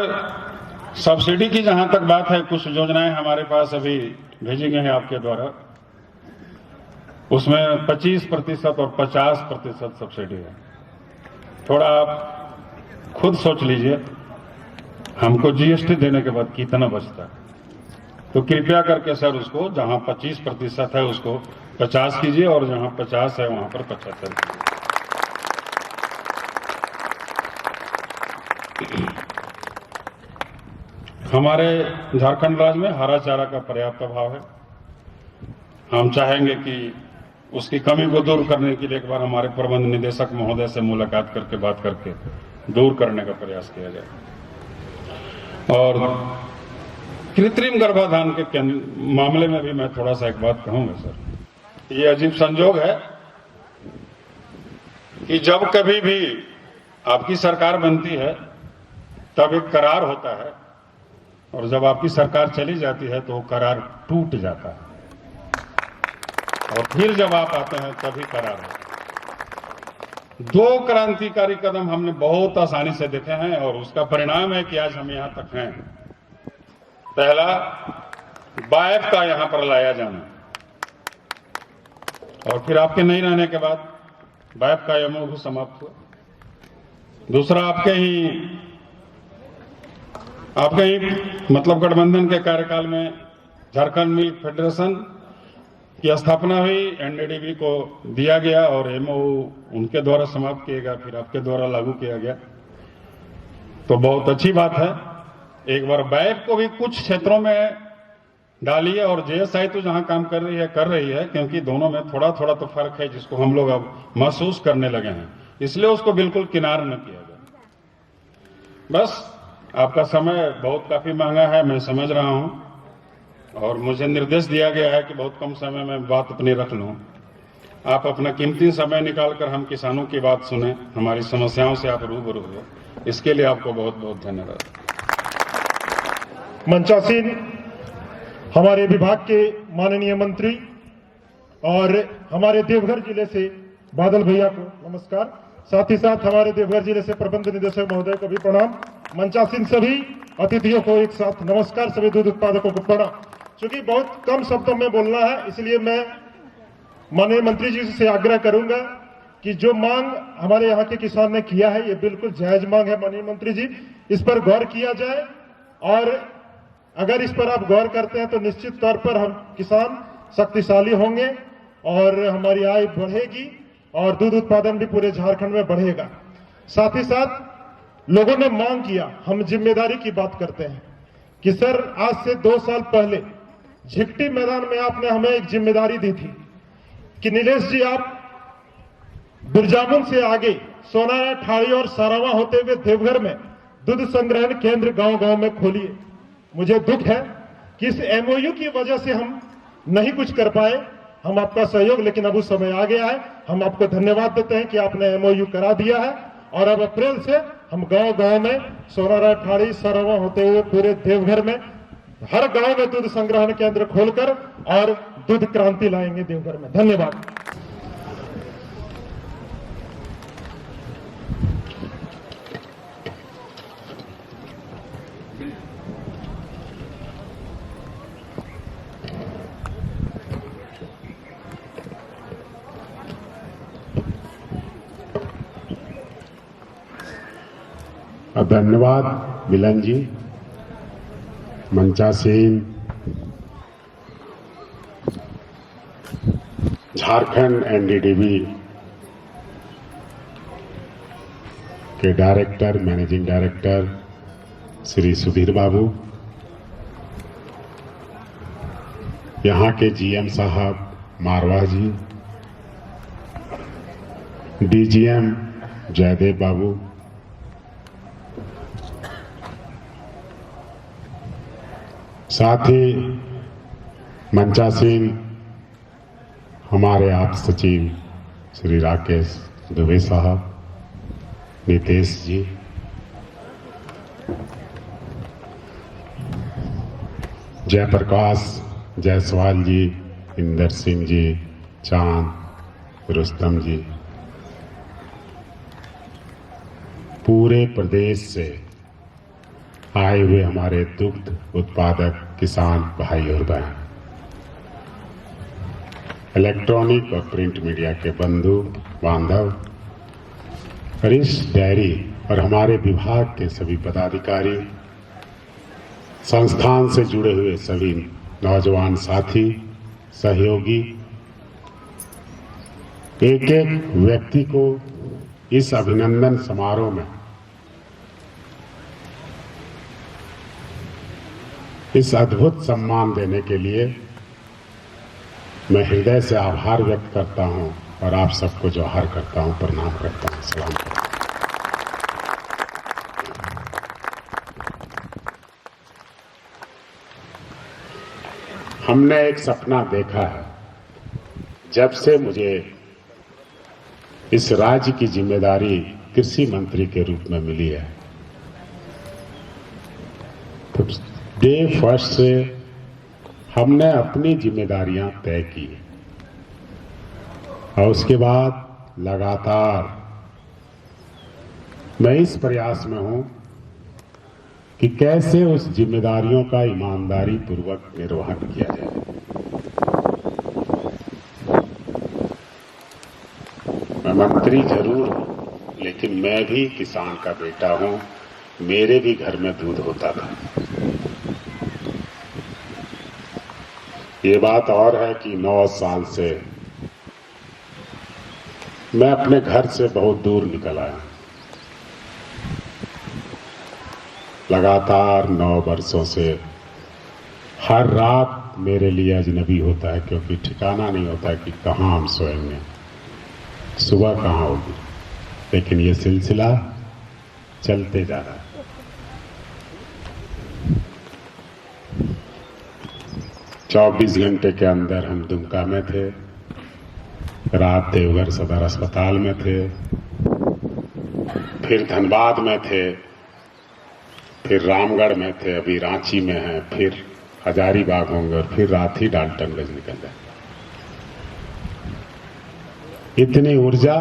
सब्सिडी की जहां तक बात है, कुछ योजनाएं हमारे पास अभी भेजी गई हैं आपके द्वारा। उसमें 25% और 50% सब्सिडी है। थोड़ा आप खुद सोच लीजिए, हमको जीएसटी देने के बाद कितना बचता है। तो कृपया करके सर उसको जहां 25% है उसको 50 कीजिए और जहां 50 है वहां पर 75 कीजिए। हमारे झारखंड राज्य में हरा चारा का पर्याप्त अभाव है। हम चाहेंगे कि उसकी कमी को दूर करने के लिए एक बार हमारे प्रबंध निदेशक महोदय से मुलाकात करके बात करके दूर करने का प्रयास किया जाए। और कृत्रिम गर्भाधान के मामले में भी मैं थोड़ा सा एक बात कहूंगा सर। ये अजीब संजोग है कि जब कभी भी आपकी सरकार बनती है तब एक करार होता है, और जब आपकी सरकार चली जाती है तो वो करार टूट जाता है, और फिर जब आप आते हैं तभी करार होता है। 2 क्रांतिकारी कदम हमने बहुत आसानी से देखे हैं और उसका परिणाम है कि आज हम यहां तक हैं। पहला, बायफ का यहां पर लाया जाना, और फिर आपके नहीं रहने के बाद बायफ का एमओयू भी समाप्त हुआ। दूसरा, आपके ही मतलब गठबंधन के कार्यकाल में झारखंड मिल्क फेडरेशन की स्थापना हुई, एनडीडीबी को दिया गया और एमओयू उनके द्वारा समाप्त किया गया, फिर आपके द्वारा लागू किया गया। तो बहुत अच्छी बात है। एक बार बैक को भी कुछ क्षेत्रों में डालिए, और जेएसआई तो जहां काम कर रही है, क्योंकि दोनों में थोड़ा थोड़ा तो फर्क है जिसको हम लोग अब महसूस करने लगे हैं, इसलिए उसको बिल्कुल किनार न किया जाए। बस आपका समय बहुत काफी महंगा है, मैं समझ रहा हूं, और मुझे निर्देश दिया गया है कि बहुत कम समय में बात अपनी रख लूं। आप अपना कीमती समय निकालकर हम किसानों की बात सुने, हमारी समस्याओं से आप रूबरू हो, इसके लिए आपको बहुत बहुत धन्यवाद। मंचासीन हमारे विभाग के माननीय मंत्री और हमारे देवघर जिले से बादल भैया को नमस्कार। साथ ही साथ हमारे देवघर जिले से प्रबंध निदेशक महोदय को भी प्रणाम। मंचासीन सभी अतिथियों को एक साथ नमस्कार। सभी दूध उत्पादकों को प्रणाम। क्योंकि बहुत कम शब्दों में बोलना है, इसलिए मैं माननीय मंत्री जी से आग्रह करूंगा कि जो मांग हमारे यहाँ के किसान ने किया है, ये बिल्कुल जायज मांग है। माननीय मंत्री जी, इस पर गौर किया जाए, और अगर इस पर आप गौर करते हैं तो निश्चित तौर पर हम किसान शक्तिशाली होंगे और हमारी आय बढ़ेगी और दूध उत्पादन भी पूरे झारखंड में बढ़ेगा। साथ ही साथ लोगों ने मांग किया, हम जिम्मेदारी की बात करते हैं कि सर आज से 2 साल पहले झिकटी मैदान में आपने हमें एक जिम्मेदारी दी थी कि नीलेश जी आप बिरजामुन से आगे सोनारा, ठाड़ी और सारावा होते हुए देवघर में दूध संग्रहण केंद्र गांव-गांव में खोलिए। मुझे दुख है कि इस एमओयू की वजह से हम नहीं कुछ कर पाए, हम आपका सहयोग, लेकिन अब उस समय आ गया है। हम आपको धन्यवाद देते हैं कि आपने एमओयू करा दिया है, और अब अप्रैल से हम गांव-गांव में सोनारा, ठाड़ी, सारावा होते हुए पूरे देवघर में हर गांव में दूध संग्रहण केंद्र खोलकर और दूध क्रांति लाएंगे देवघर में। धन्यवाद। धन्यवाद मिलन जी। मंचासीन झारखंड एनडीडीबी के director, managing director Shri Sudhir Babu, यहाँ के जीएम साहब मारवा जी, डीजीएम जयदेव बाबू, साथ ही मंचासीन हमारे आप सचिव श्री राकेश दुबे साहब, नितेश जी, जयप्रकाश जायसवाल जी, इंदर सिंह जी, चांद, रुस्तम जी, पूरे प्रदेश से आए हुए हमारे दुग्ध उत्पादक किसान भाई और बहन, इलेक्ट्रॉनिक और प्रिंट मीडिया के बंधु बांधव और इस डायरी और हमारे विभाग के सभी पदाधिकारी, संस्थान से जुड़े हुए सभी नौजवान साथी, सहयोगी, एक एक व्यक्ति को इस अभिनंदन समारोह में इस अद्भुत सम्मान देने के लिए मैं हृदय से आभार व्यक्त करता हूं और आप सबको जोहार करता हूं, प्रणाम करता हूं, सलाम करता हूं। हमने एक सपना देखा है। जब से मुझे इस राज्य की जिम्मेदारी कृषि मंत्री के रूप में मिली है, तो डे फर्स्ट से हमने अपनी जिम्मेदारियां तय की और उसके बाद लगातार मैं इस प्रयास में हूं कि कैसे उस जिम्मेदारियों का ईमानदारी पूर्वक निर्वहन किया जाए। मैं मंत्री जरूर हूं, लेकिन मैं भी किसान का बेटा हूं। मेरे भी घर में दूध होता था। ये बात और है कि 9 साल से मैं अपने घर से बहुत दूर निकल आया। लगातार 9 वर्षों से हर रात मेरे लिए अजनबी होता है, क्योंकि ठिकाना नहीं होता कि कहाँ हम सोएंगे, सुबह कहाँ होगी। लेकिन ये सिलसिला चलते जा रहा है। चौबीस घंटे के अंदर हम दुमका में थे, रात देवघर सदर अस्पताल में थे, फिर धनबाद में थे, फिर रामगढ़ में थे, अभी रांची में हैं, फिर हजारीबाग होंगे और फिर रात ही डाल्टनगंज निकल जाए। इतनी ऊर्जा,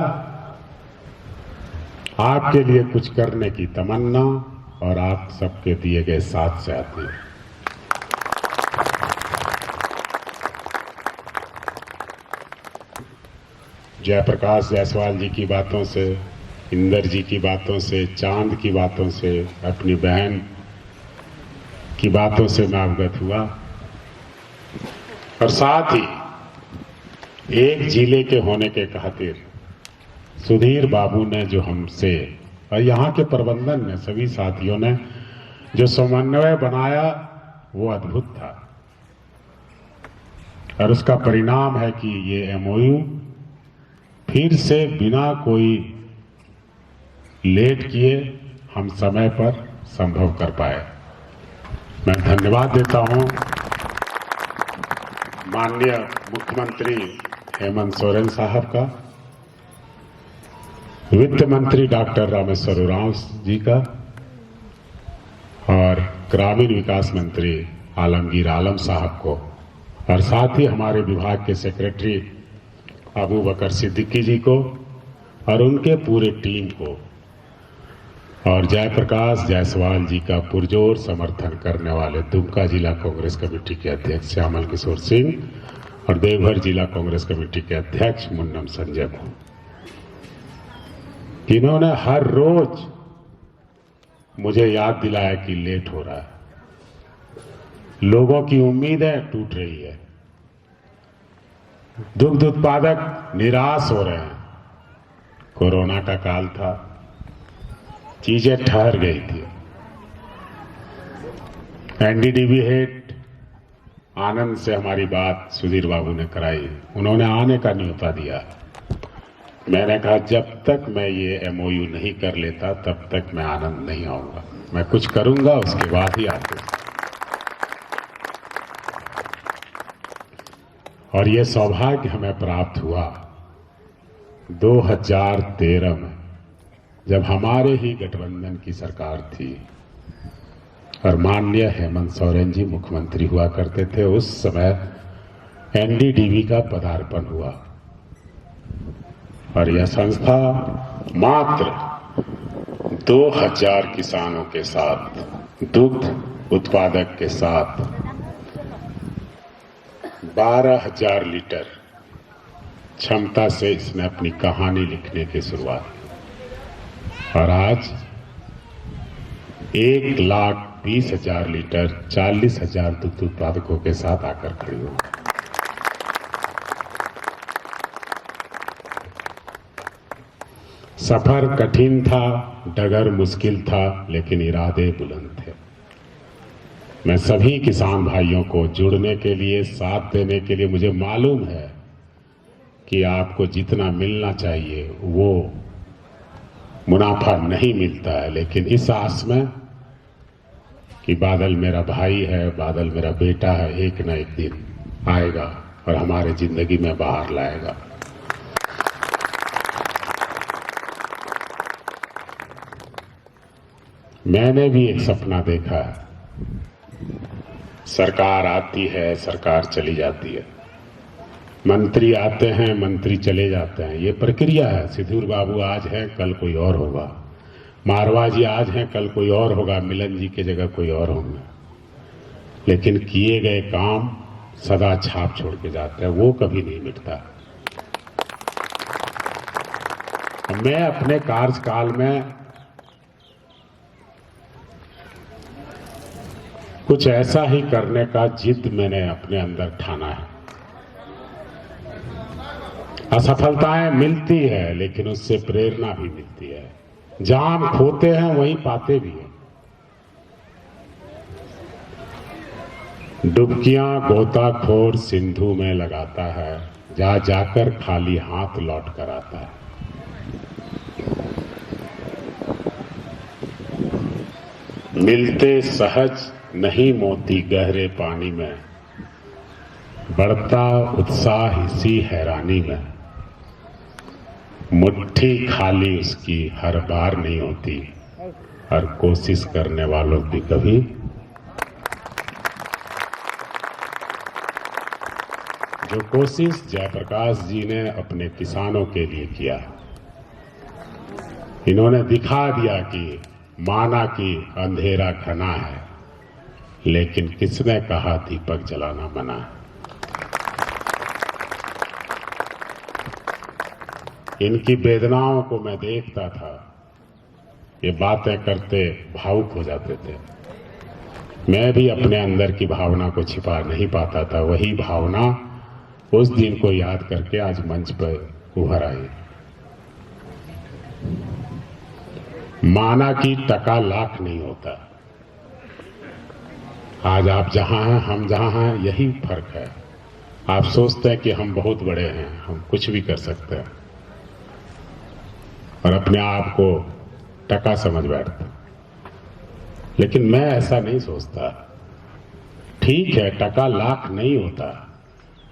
आपके लिए कुछ करने की तमन्ना और आप सबके दिए गए साथ से आती है। जयप्रकाश जायसवाल जी की बातों से, इंदर जी की बातों से, चांद की बातों से, अपनी बहन की बातों से मैं अवगत हुआ और साथ ही एक जिले के होने के खातिर सुधीर बाबू ने जो हमसे और यहाँ के प्रबंधन ने, सभी साथियों ने जो समन्वय बनाया वो अद्भुत था। और उसका परिणाम है कि ये एमओयू फिर से बिना कोई लेट किए हम समय पर संभव कर पाए। मैं धन्यवाद देता हूं माननीय मुख्यमंत्री हेमंत सोरेन साहब का, वित्त मंत्री डॉक्टर रामेश्वर उरांव जी का और ग्रामीण विकास मंत्री आलमगीर आलम साहब को, और साथ ही हमारे विभाग के सेक्रेटरी अबू बकर सिद्दीकी जी को और उनके पूरे टीम को, और जयप्रकाश जायसवाल जी का पुरजोर समर्थन करने वाले दुमका जिला कांग्रेस कमेटी के अध्यक्ष श्यामल किशोर सिंह और देवघर जिला कांग्रेस कमेटी के अध्यक्ष मुन्नम संजय को, इन्होंने हर रोज मुझे याद दिलाया कि लेट हो रहा है, लोगों की उम्मीदें टूट रही है, दुग्ध उत्पादक निराश हो रहे हैं। कोरोना का काल था, चीजें ठहर गई थी। एनडीडीबी हेड आनंद से हमारी बात सुधीर बाबू ने कराई, उन्होंने आने का न्योता दिया। मैंने कहा जब तक मैं ये एमओयू नहीं कर लेता तब तक मैं आनंद नहीं आऊंगा, मैं कुछ करूंगा उसके बाद ही आते। और ये सौभाग्य हमें प्राप्त हुआ 2013 में, जब हमारे ही गठबंधन की सरकार थी और माननीय हेमंत सोरेन जी मुख्यमंत्री हुआ करते थे। उस समय एनडीडीबी का पदार्पण हुआ और यह संस्था मात्र 2000 किसानों के साथ, दुग्ध उत्पादक के साथ 12,000 लीटर क्षमता से इसने अपनी कहानी लिखने की शुरुआत की और आज 1,20,000 लीटर 40,000 दुग्ध उत्पादकों के साथ आकर खड़ी हुई। सफर कठिन था, डगर मुश्किल था, लेकिन इरादे बुलंद थे। मैं सभी किसान भाइयों को जुड़ने के लिए, साथ देने के लिए, मुझे मालूम है कि आपको जितना मिलना चाहिए वो मुनाफा नहीं मिलता है, लेकिन इस आस में कि बादल मेरा भाई है, बादल मेरा बेटा है, एक न एक दिन आएगा और हमारे जिंदगी में बाहर लाएगा। मैंने भी एक सपना देखा है। सरकार आती है, सरकार चली जाती है, मंत्री आते हैं, मंत्री चले जाते हैं, ये प्रक्रिया है। सिद्धूर बाबू आज हैं, कल कोई और होगा। मारवा जी आज हैं, कल कोई और होगा। मिलन जी की जगह कोई और होंगे, लेकिन किए गए काम सदा छाप छोड़ के जाते हैं, वो कभी नहीं मिटता। मैं अपने कार्यकाल में कुछ ऐसा ही करने का जिद मैंने अपने अंदर ठाना है। असफलताएं मिलती है, लेकिन उससे प्रेरणा भी मिलती है। जहां हम खोते हैं वहीं पाते भी हैं। डुबकियां गोताखोर सिंधु में लगाता है, जा जाकर खाली हाथ लौट कर आता है। मिलते सहज नहीं मोती गहरे पानी में, बढ़ता उत्साह इसी हैरानी में। मुट्ठी खाली उसकी हर बार नहीं होती, और कोशिश करने वालों की कभी। जो कोशिश जयप्रकाश जी ने अपने किसानों के लिए किया, इन्होंने दिखा दिया कि माना कि अंधेरा घना है, लेकिन किसने कहा दीपक जलाना मना है। इनकी वेदनाओं को मैं देखता था, ये बातें करते भावुक हो जाते थे। मैं भी अपने अंदर की भावना को छिपा नहीं पाता था। वही भावना उस दिन को याद करके आज मंच पर उभर आई। माना कि टका लाख नहीं होता। आज आप जहां हैं, हम जहां हैं, यही फर्क है। आप सोचते हैं कि हम बहुत बड़े हैं, हम कुछ भी कर सकते हैं, और अपने आप को टका समझ बैठते। लेकिन मैं ऐसा नहीं सोचता। ठीक है, टका लाख नहीं होता,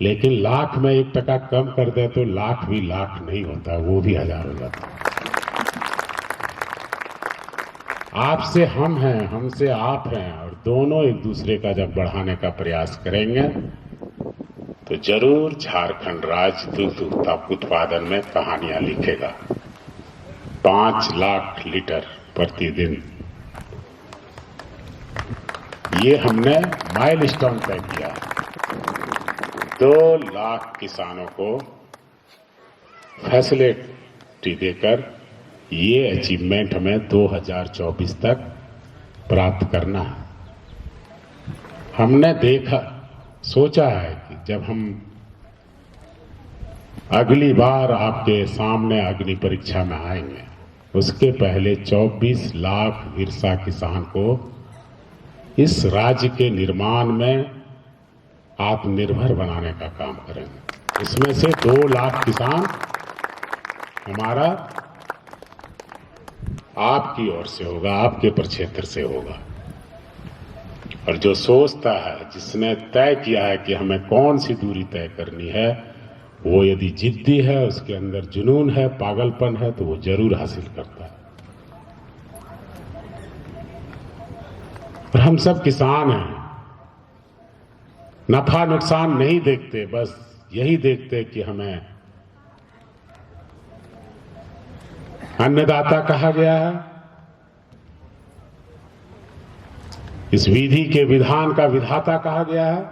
लेकिन लाख में 1 टका कम कर दे तो लाख भी लाख नहीं होता, वो भी 1000 हो जाता। आपसे हम हैं, हमसे आप हैं, और दोनों एक दूसरे का जब बढ़ाने का प्रयास करेंगे तो जरूर झारखंड राज्य दुग्ध उत्पादन में कहानियां लिखेगा। 5 लाख लीटर प्रतिदिन, ये हमने माइलस्टोन तय किया। 2 लाख किसानों को फैसिलिटी देकर ये अचीवमेंट हमें 2024 तक प्राप्त करना है। हमने देखा, सोचा है कि जब हम अगली बार आपके सामने अग्नि परीक्षा में आएंगे, उसके पहले 24 लाख विरसा किसान को इस राज्य के निर्माण में आत्मनिर्भर बनाने का काम करेंगे। इसमें से 2 लाख किसान हमारा आपकी ओर से होगा, आपके प्रक्षेत्र से होगा। और जो सोचता है, जिसने तय किया है कि हमें कौन सी दूरी तय करनी है, वो यदि जिद्दी है, उसके अंदर जुनून है, पागलपन है, तो वो जरूर हासिल करता है। और हम सब किसान हैं, नफा नुकसान नहीं देखते, बस यही देखते कि हमें अन्नदाता कहा गया है। इस विधि के विधान का विधाता कहा गया है।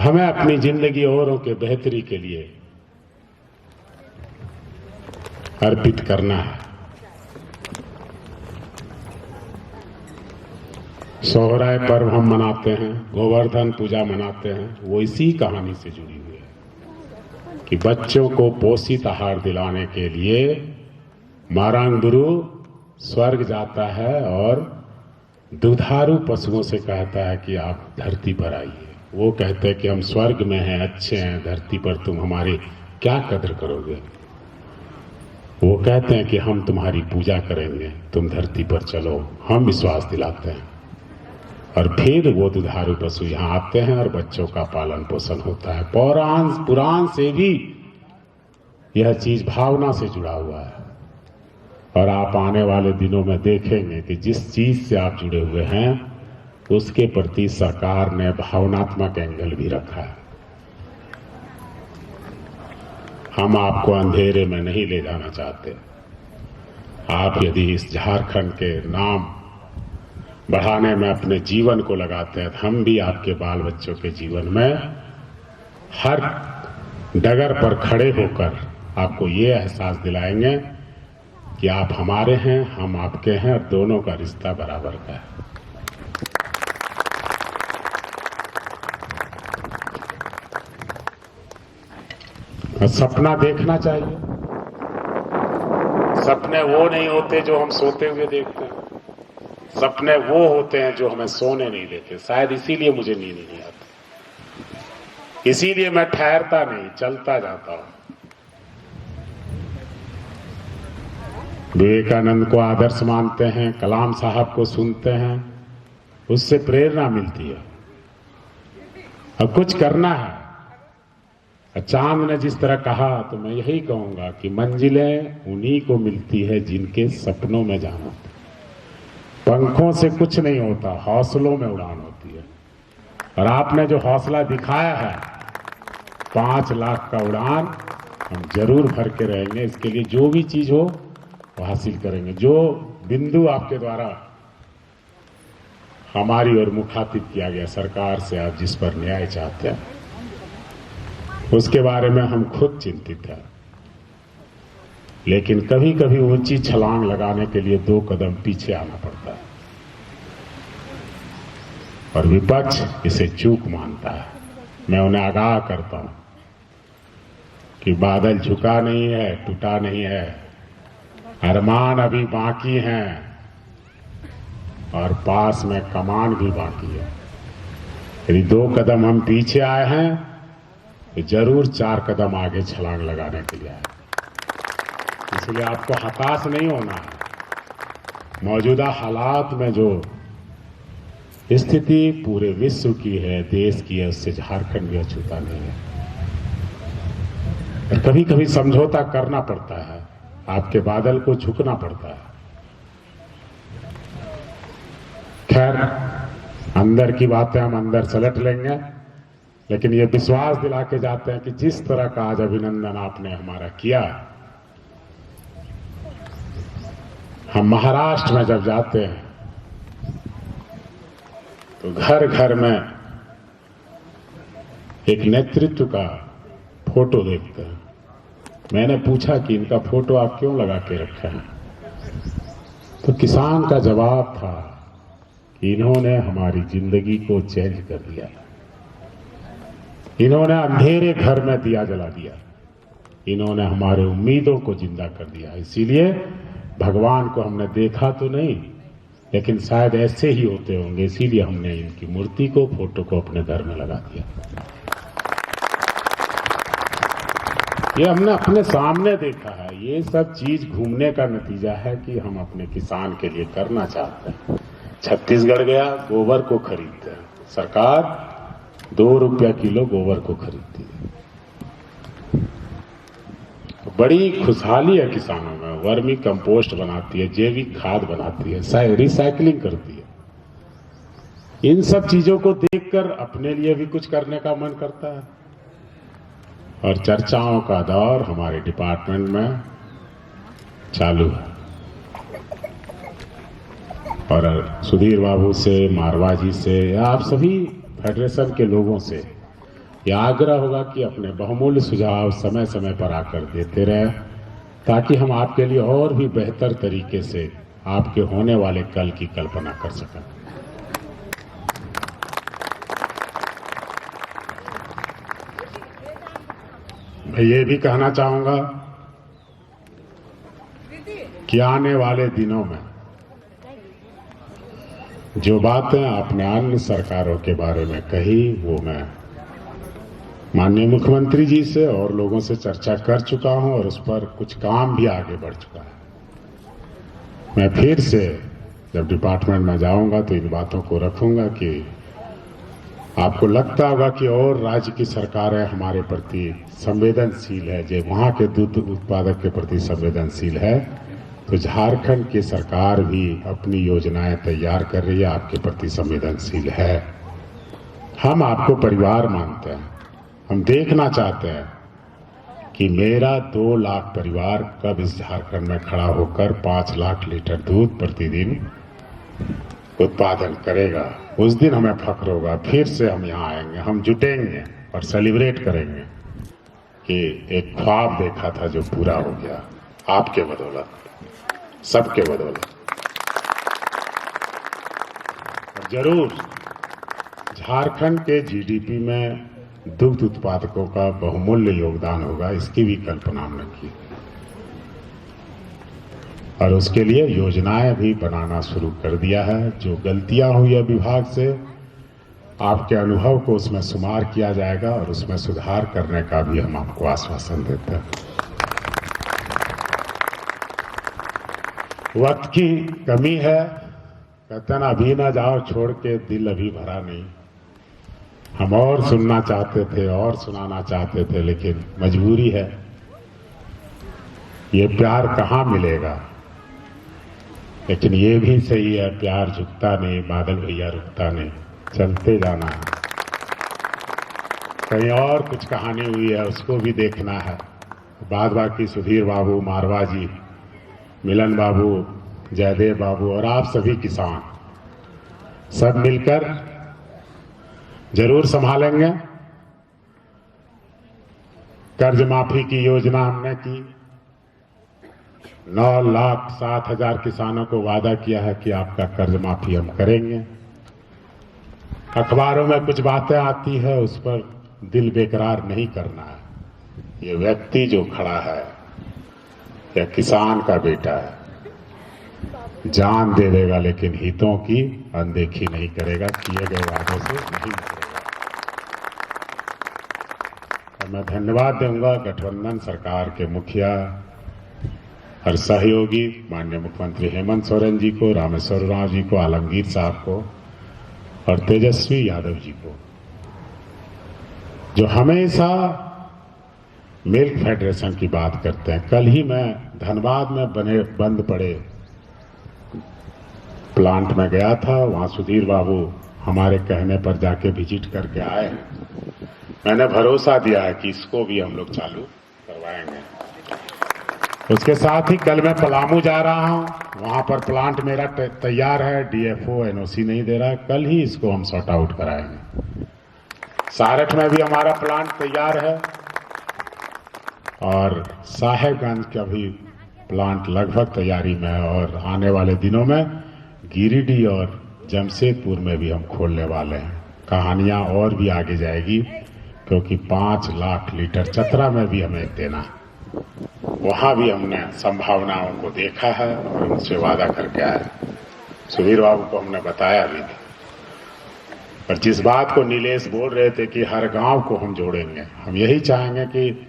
हमें अपनी जिंदगी औरों के बेहतरी के लिए अर्पित करना है। सोहराय पर्व हम मनाते हैं, गोवर्धन पूजा मनाते हैं, वो इसी कहानी से जुड़ी हुई है कि बच्चों को पोषित आहार दिलाने के लिए मारांगुरु स्वर्ग जाता है और दुधारू पशुओं से कहता है कि आप धरती पर आइए। वो कहते हैं कि हम स्वर्ग में हैं, अच्छे हैं, धरती पर तुम हमारी क्या कदर करोगे। वो कहते हैं कि हम तुम्हारी पूजा करेंगे, तुम धरती पर चलो, हम विश्वास दिलाते हैं। और फिर वो दुधारू पशु यहाँ आते हैं और बच्चों का पालन पोषण होता है। पुराण से भी यह चीज भावना से जुड़ा हुआ है। और आप आने वाले दिनों में देखेंगे कि जिस चीज से आप जुड़े हुए हैं उसके प्रति सरकार ने भावनात्मक एंगल भी रखा है। हम आपको अंधेरे में नहीं ले जाना चाहते। आप यदि इस झारखंड के नाम बढ़ाने में अपने जीवन को लगाते हैं, हम भी आपके बाल बच्चों के जीवन में हर डगर पर खड़े होकर आपको ये एहसास दिलाएंगे कि आप हमारे हैं, हम आपके हैं और दोनों का रिश्ता बराबर का है। सपना देखना चाहिए। सपने वो नहीं होते जो हम सोते हुए देखते हैं, सपने वो होते हैं जो हमें सोने नहीं देते। शायद इसीलिए मुझे नींद नहीं आती, इसीलिए मैं ठहरता नहीं, चलता जाता हूं। विवेकानंद को आदर्श मानते हैं, कलाम साहब को सुनते हैं, उससे प्रेरणा मिलती है। अब कुछ करना है। चांद ने जिस तरह कहा तो मैं यही कहूंगा कि मंजिलें उन्हीं को मिलती है जिनके सपनों में जाना होता है। पंखों से कुछ नहीं होता, हौसलों में उड़ान होती है। और आपने जो हौसला दिखाया है, 5 लाख का उड़ान हम जरूर भर के रहेंगे। इसके लिए जो भी चीज हो वो हासिल करेंगे। जो बिंदु आपके द्वारा हमारी ओर मुखातिब किया गया सरकार से, आप जिस पर न्याय चाहते हैं, उसके बारे में हम खुद चिंतित हैं। लेकिन कभी कभी ऊंची छलांग लगाने के लिए 2 कदम पीछे आना पड़ता है और विपक्ष इसे चूक मानता है। मैं उन्हें आगाह करता हूं कि बादल झुका नहीं है, टूटा नहीं है, अरमान अभी बाकी हैं और पास में कमान भी बाकी है। यदि 2 कदम हम पीछे आए हैं तो जरूर 4 कदम आगे छलांग लगाने के लिए आए। इसलिए आपको हताश नहीं होना है। मौजूदा हालात में जो स्थिति पूरे विश्व की है, देश की है, उससे झारखंड भी अछूता नहीं है। और कभी कभी समझौता करना पड़ता है, आपके बादल को झुकना पड़ता है। खैर, अंदर की बातें हम अंदर सलट लेंगे, लेकिन ये विश्वास दिला के जाते हैं कि जिस तरह का आज अभिनंदन आपने हमारा किया, हम महाराष्ट्र में जब जाते हैं तो घर घर में एक नेतृत्व का फोटो देखते हैं। मैंने पूछा कि इनका फोटो आप क्यों लगा के रखे हैं, तो किसान का जवाब था कि इन्होंने हमारी जिंदगी को चेंज कर दिया, इन्होंने अंधेरे घर में दिया जला दिया, इन्होंने हमारे उम्मीदों को जिंदा कर दिया। इसीलिए भगवान को हमने देखा तो नहीं, लेकिन शायद ऐसे ही होते होंगे, इसीलिए हमने इनकी मूर्ति को, फोटो को अपने घर में लगा दिया। ये हमने अपने सामने देखा है। ये सब चीज घूमने का नतीजा है कि हम अपने किसान के लिए करना चाहते हैं। छत्तीसगढ़ गया, गोबर को खरीदते हैं, सरकार 2 रुपया किलो गोबर को खरीदती है। बड़ी खुशहाली है किसानों में। वर्मी कंपोस्ट बनाती है, जैविक खाद बनाती है, रिसाइकलिंग करती है। इन सब चीजों को देखकर अपने लिए भी कुछ करने का मन करता है। और चर्चाओं का दौर हमारे डिपार्टमेंट में चालू है। और सुधीर बाबू से, मारवा जी से, आप सभी फेडरेशन के लोगों से ये आग्रह होगा कि अपने बहुमूल्य सुझाव समय समय पर आकर देते रहें, ताकि हम आपके लिए और भी बेहतर तरीके से आपके होने वाले कल की कल्पना कर सकें। मैं ये भी कहना चाहूंगा कि आने वाले दिनों में जो बातें आपने अन्य सरकारों के बारे में कही, वो मैं माननीय मुख्यमंत्री जी से और लोगों से चर्चा कर चुका हूं और उस पर कुछ काम भी आगे बढ़ चुका है। मैं फिर से जब डिपार्टमेंट में जाऊंगा तो इन बातों को रखूंगा कि आपको लगता होगा कि और राज्य की सरकारें हमारे प्रति संवेदनशील है, जो वहाँ के दूध उत्पादक के प्रति संवेदनशील है, तो झारखंड की सरकार भी अपनी योजनाएं तैयार कर रही है, आपके प्रति संवेदनशील है। हम आपको परिवार मानते हैं, हम देखना चाहते हैं कि मेरा 2 लाख परिवार कब इस झारखंड में खड़ा होकर 5 लाख लीटर दूध प्रतिदिन उत्पादन करेगा। उस दिन हमें फक्र होगा, फिर से हम यहाँ आएंगे, हम जुटेंगे और सेलिब्रेट करेंगे कि एक ख्वाब देखा था जो पूरा हो गया, आपके बदौलत, सबके बदौलत। और जरूर झारखंड के जीडीपी में दुग्ध उत्पादकों का बहुमूल्य योगदान होगा, इसकी भी कल्पना हमने की और उसके लिए योजनाएं भी बनाना शुरू कर दिया है। जो गलतियां हुई है विभाग से, आपके अनुभव को उसमें शुमार किया जाएगा और उसमें सुधार करने का भी हम आपको आश्वासन देते हैं। वक्त की कमी है, कहते हैं ना, अभी ना जाओ छोड़ के दिल अभी भरा नहीं। हम और सुनना चाहते थे और सुनाना चाहते थे, लेकिन मजबूरी है। ये प्यार कहाँ मिलेगा, लेकिन ये भी सही है, प्यार झुकता नहीं, बादल भैया रुकता नहीं, चलते जाना है। कहीं और कुछ कहानी हुई है, उसको भी देखना है। बाद बाकी सुधीर बाबू, मारवा जी, मिलन बाबू, जयदेव बाबू और आप सभी किसान सब मिलकर जरूर संभालेंगे। कर्ज माफी की योजना हमने की, 9,07,000 किसानों को वादा किया है कि आपका कर्ज माफी हम करेंगे। अखबारों में कुछ बातें आती है, उस पर दिल बेकरार नहीं करना है। ये व्यक्ति जो खड़ा है, यह किसान का बेटा है, जान दे देगा लेकिन हितों की अनदेखी नहीं करेगा, किए गए वादों से नहीं मुकरेगा। और मैं धन्यवाद दूंगा गठबंधन सरकार के मुखिया और सहयोगी माननीय मुख्यमंत्री हेमंत सोरेन जी को, रामेश्वर राव जी को, आलमगीर साहब को और तेजस्वी यादव जी को, जो हमेशा मिल्क फेडरेशन की बात करते हैं। कल ही मैं धनबाद में बंद पड़े प्लांट में गया था, वहां सुधीर बाबू हमारे कहने पर जाके विजिट करके आए। मैंने भरोसा दिया है कि इसको भी हम लोग चालू करवाएंगे। उसके साथ ही कल मैं पलामू जा रहा हूं, वहां पर प्लांट मेरा तैयार है, डीएफओ एनओसी नहीं दे रहा है, कल ही इसको हम सॉर्ट आउट कराएंगे। सारठ में भी हमारा प्लांट तैयार है और साहेबगंज का भी प्लांट लगभग तैयारी में है और आने वाले दिनों में गिरिडीह और जमशेदपुर में भी हम खोलने वाले हैं। कहानियां और भी आगे जाएगी, क्योंकि 5 लाख लीटर चतरा में भी हमें देना, वहां भी हमने संभावनाओं को देखा है और उनसे वादा करके आए। सुधीर बाबू को हमने बताया भी था। और जिस बात को नीलेश बोल रहे थे कि हर गांव को हम जोड़ेंगे, हम यही चाहेंगे कि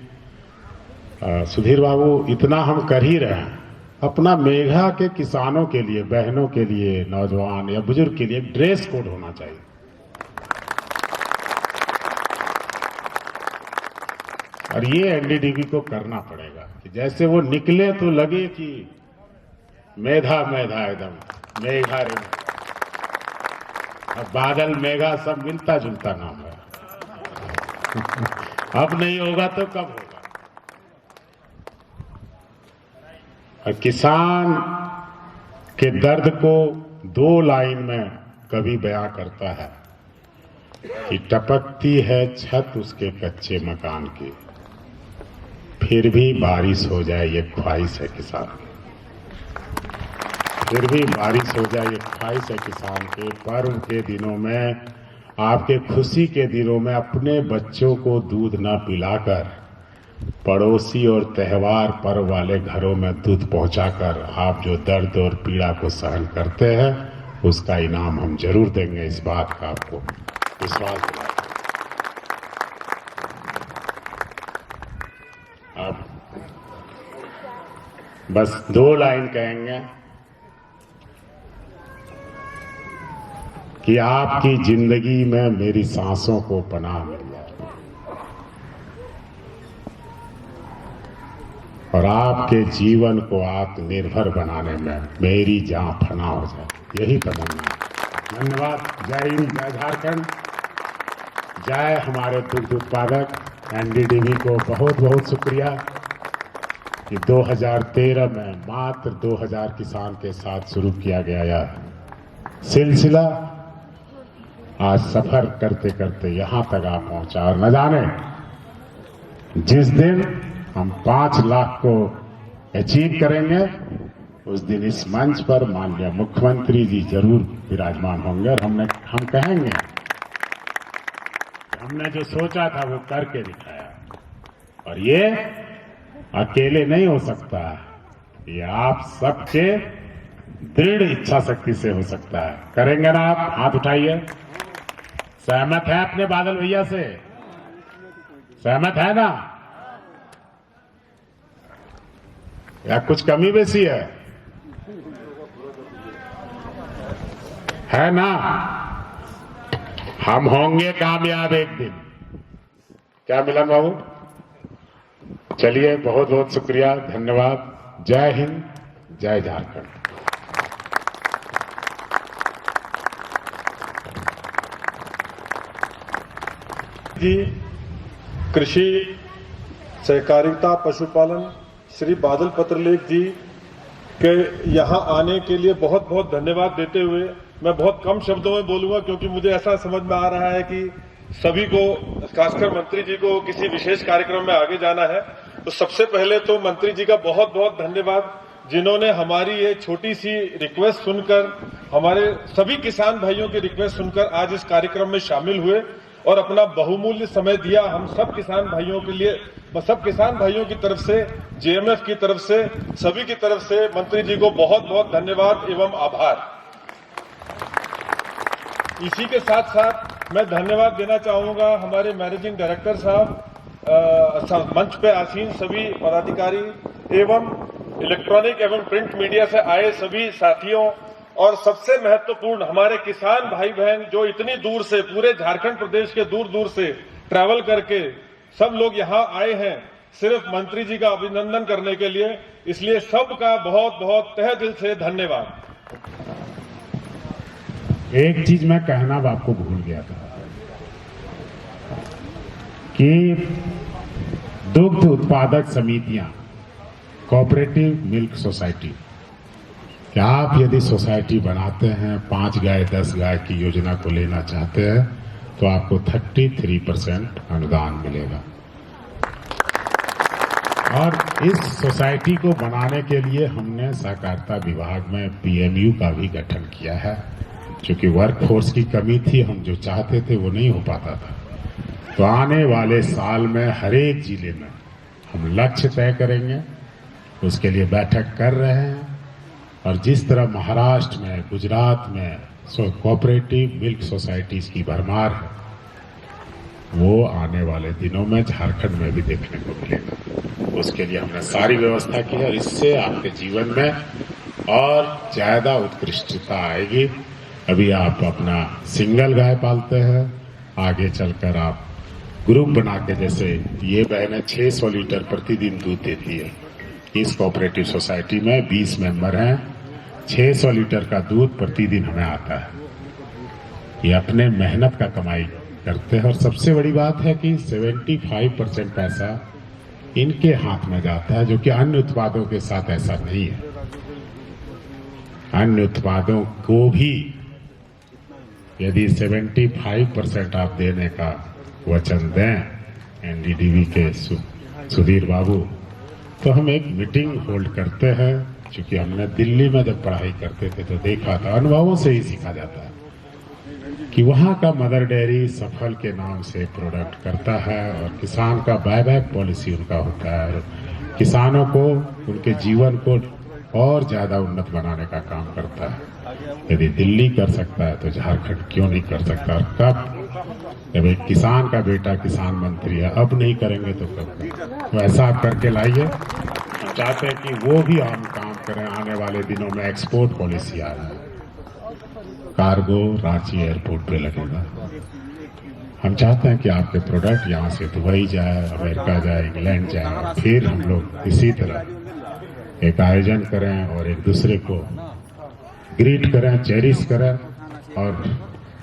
सुधीर बाबू, इतना हम कर ही रहे हैं, अपना मेघा के किसानों के लिए, बहनों के लिए, नौजवान या बुजुर्ग के लिए एक ड्रेस कोड होना चाहिए। और ये एनडीडीबी को करना पड़ेगा कि जैसे वो निकले तो लगे कि मेधा मेधा एकदम मेघा रे। अब बादल मेघा सब मिलता जुलता नाम है। अब नहीं होगा तो कब होगा। और किसान के दर्द को 2 लाइन में कवि बयां करता है कि टपकती है छत उसके कच्चे मकान की, फिर भी बारिश हो जाए ये ख्वाहिश है किसान की। फिर भी बारिश हो जाए ये ख्वाहिश है किसान के। पर्व के दिनों में, आपके खुशी के दिनों में अपने बच्चों को दूध न पिलाकर पड़ोसी और त्योहार पर्व वाले घरों में दूध पहुंचाकर आप जो दर्द और पीड़ा को सहन करते हैं, उसका इनाम हम जरूर देंगे। इस बात का आपको विश्वास दिलाएं। अब बस 2 लाइन कहेंगे कि आपकी जिंदगी में मेरी सांसों को पनाह मिल जाए और आपके जीवन को आत्मनिर्भर बनाने में मेरी जान फना हो जाए, यही तमन्ना है। धन्यवाद। जय हिंद, जय झारखंड, जय हमारे दुग्ध उत्पादक एनडीडीबी को बहुत बहुत शुक्रिया कि 2013 में मात्र 2000 किसान के साथ शुरू किया गया यह सिलसिला आज सफर करते करते यहां तक आ पहुंचा। और न जाने जिस दिन हम 5 लाख को अचीव करेंगे, उस दिन इस मंच पर माननीय मुख्यमंत्री जी जरूर विराजमान होंगे और हम कहेंगे हमने जो सोचा था वो करके दिखाया। और ये अकेले नहीं हो सकता है, ये आप सबके दृढ़ इच्छा शक्ति से हो सकता है। करेंगे ना आप? हाथ उठाइए। सहमत है अपने बादल भैया से? सहमत है ना? या कुछ कमी बेसी है ना? हम होंगे कामयाब एक दिन। क्या मिलन बाबू? चलिए, बहुत बहुत शुक्रिया, धन्यवाद। जय हिंद, जय झारखंड। जी, कृषि सहकारिता पशुपालन श्री बादल पत्रलेख जी के यहाँ आने के लिए बहुत बहुत धन्यवाद देते हुए मैं बहुत कम शब्दों में बोलूंगा, क्योंकि मुझे ऐसा समझ में आ रहा है कि सभी को, खासकर मंत्री जी को किसी विशेष कार्यक्रम में आगे जाना है। तो सबसे पहले तो मंत्री जी का बहुत बहुत धन्यवाद, जिन्होंने हमारी ये छोटी सी रिक्वेस्ट सुनकर, हमारे सभी किसान भाइयों की रिक्वेस्ट सुनकर आज इस कार्यक्रम में शामिल हुए और अपना बहुमूल्य समय दिया। हम सब किसान भाइयों के लिए, सब किसान भाइयों की तरफ से, जेएमएफ की तरफ से, सभी की तरफ से मंत्री जी को बहुत बहुत धन्यवाद एवं आभार। इसी के साथ साथ मैं धन्यवाद देना चाहूंगा हमारे मैनेजिंग डायरेक्टर साहब, मंच पे आसीन सभी पदाधिकारी एवं इलेक्ट्रॉनिक एवं प्रिंट मीडिया से आए सभी साथियों, और सबसे महत्वपूर्ण हमारे किसान भाई बहन जो इतनी दूर से, पूरे झारखंड प्रदेश के दूर दूर से ट्रैवल करके सब लोग यहाँ आए हैं सिर्फ मंत्री जी का अभिनंदन करने के लिए। इसलिए सबका बहुत बहुत तहे दिल से धन्यवाद। एक चीज मैं कहना आपको भूल गया था कि दुग्ध उत्पादक समितियां, कोऑपरेटिव मिल्क सोसाइटी, कि आप यदि सोसाइटी बनाते हैं, 5 गाय 10 गाय की योजना को लेना चाहते हैं, तो आपको 33% अनुदान मिलेगा। और इस सोसाइटी को बनाने के लिए हमने सहकारिता विभाग में पीएमयू का भी गठन किया है, क्योंकि वर्कफोर्स की कमी थी, हम जो चाहते थे वो नहीं हो पाता था। तो आने वाले साल में हर एक जिले में हम लक्ष्य तय करेंगे, उसके लिए बैठक कर रहे हैं। और जिस तरह महाराष्ट्र में, गुजरात में कोऑपरेटिव मिल्क सोसाइटीज की भरमार है, वो आने वाले दिनों में झारखंड में भी देखने को मिलेगा। उसके लिए हमने सारी व्यवस्था की है और इससे आपके जीवन में और ज्यादा उत्कृष्टता आएगी। अभी आप अपना सिंगल गाय पालते हैं, आगे चलकर आप ग्रुप बना के, जैसे ये बहनें 600 लीटर प्रतिदिन दूध देती है, इस कोऑपरेटिव सोसाइटी में 20 मेंबर हैं, 600 लीटर का दूध प्रतिदिन हमें आता है। ये अपने मेहनत का कमाई करते हैं। और सबसे बड़ी बात है कि 75% पैसा इनके हाथ में जाता है, जो कि अन्य उत्पादों के साथ ऐसा नहीं है। अन्य उत्पादों को भी यदि 75% आप देने का वचन दें एनडीडीबी के सुधीर बाबू, तो हम एक मीटिंग होल्ड करते हैं। क्योंकि हमने दिल्ली में जब पढ़ाई करते थे तो देखा था, अनुभवों से ही सीखा जाता है कि वहाँ का मदर डेयरी सफल के नाम से प्रोडक्ट करता है और किसान का बायबैक पॉलिसी उनका होता है और किसानों को उनके जीवन को और ज्यादा उन्नत बनाने का काम करता है। यदि दिल्ली कर सकता है तो झारखंड क्यों नहीं कर सकता? और कब? जब एक किसान का बेटा किसान मंत्री है, अब नहीं करेंगे तो कब? तो ऐसा आप करके लाइए। हम चाहते हैं कि वो भी हम काम करें। आने वाले दिनों में एक्सपोर्ट पॉलिसी आ रहा है, कार्गो रांची एयरपोर्ट पे लगेगा। हम चाहते हैं कि आपके प्रोडक्ट यहाँ से दुबई जाए, अमेरिका जाए, इंग्लैंड जाए, फिर हम लोग इसी तरह एक आयोजन करें और एक दूसरे को ग्रीट करें, चेरिश करें और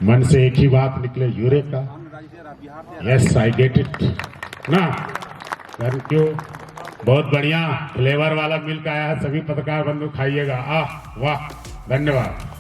मन से एक ही बात निकले, eureka, yes I get it ना। Thank you. बहुत बढ़िया फ्लेवर वाला मिल्क आया है, सभी पत्रकार बंधु खाइएगा। वाह, धन्यवाद।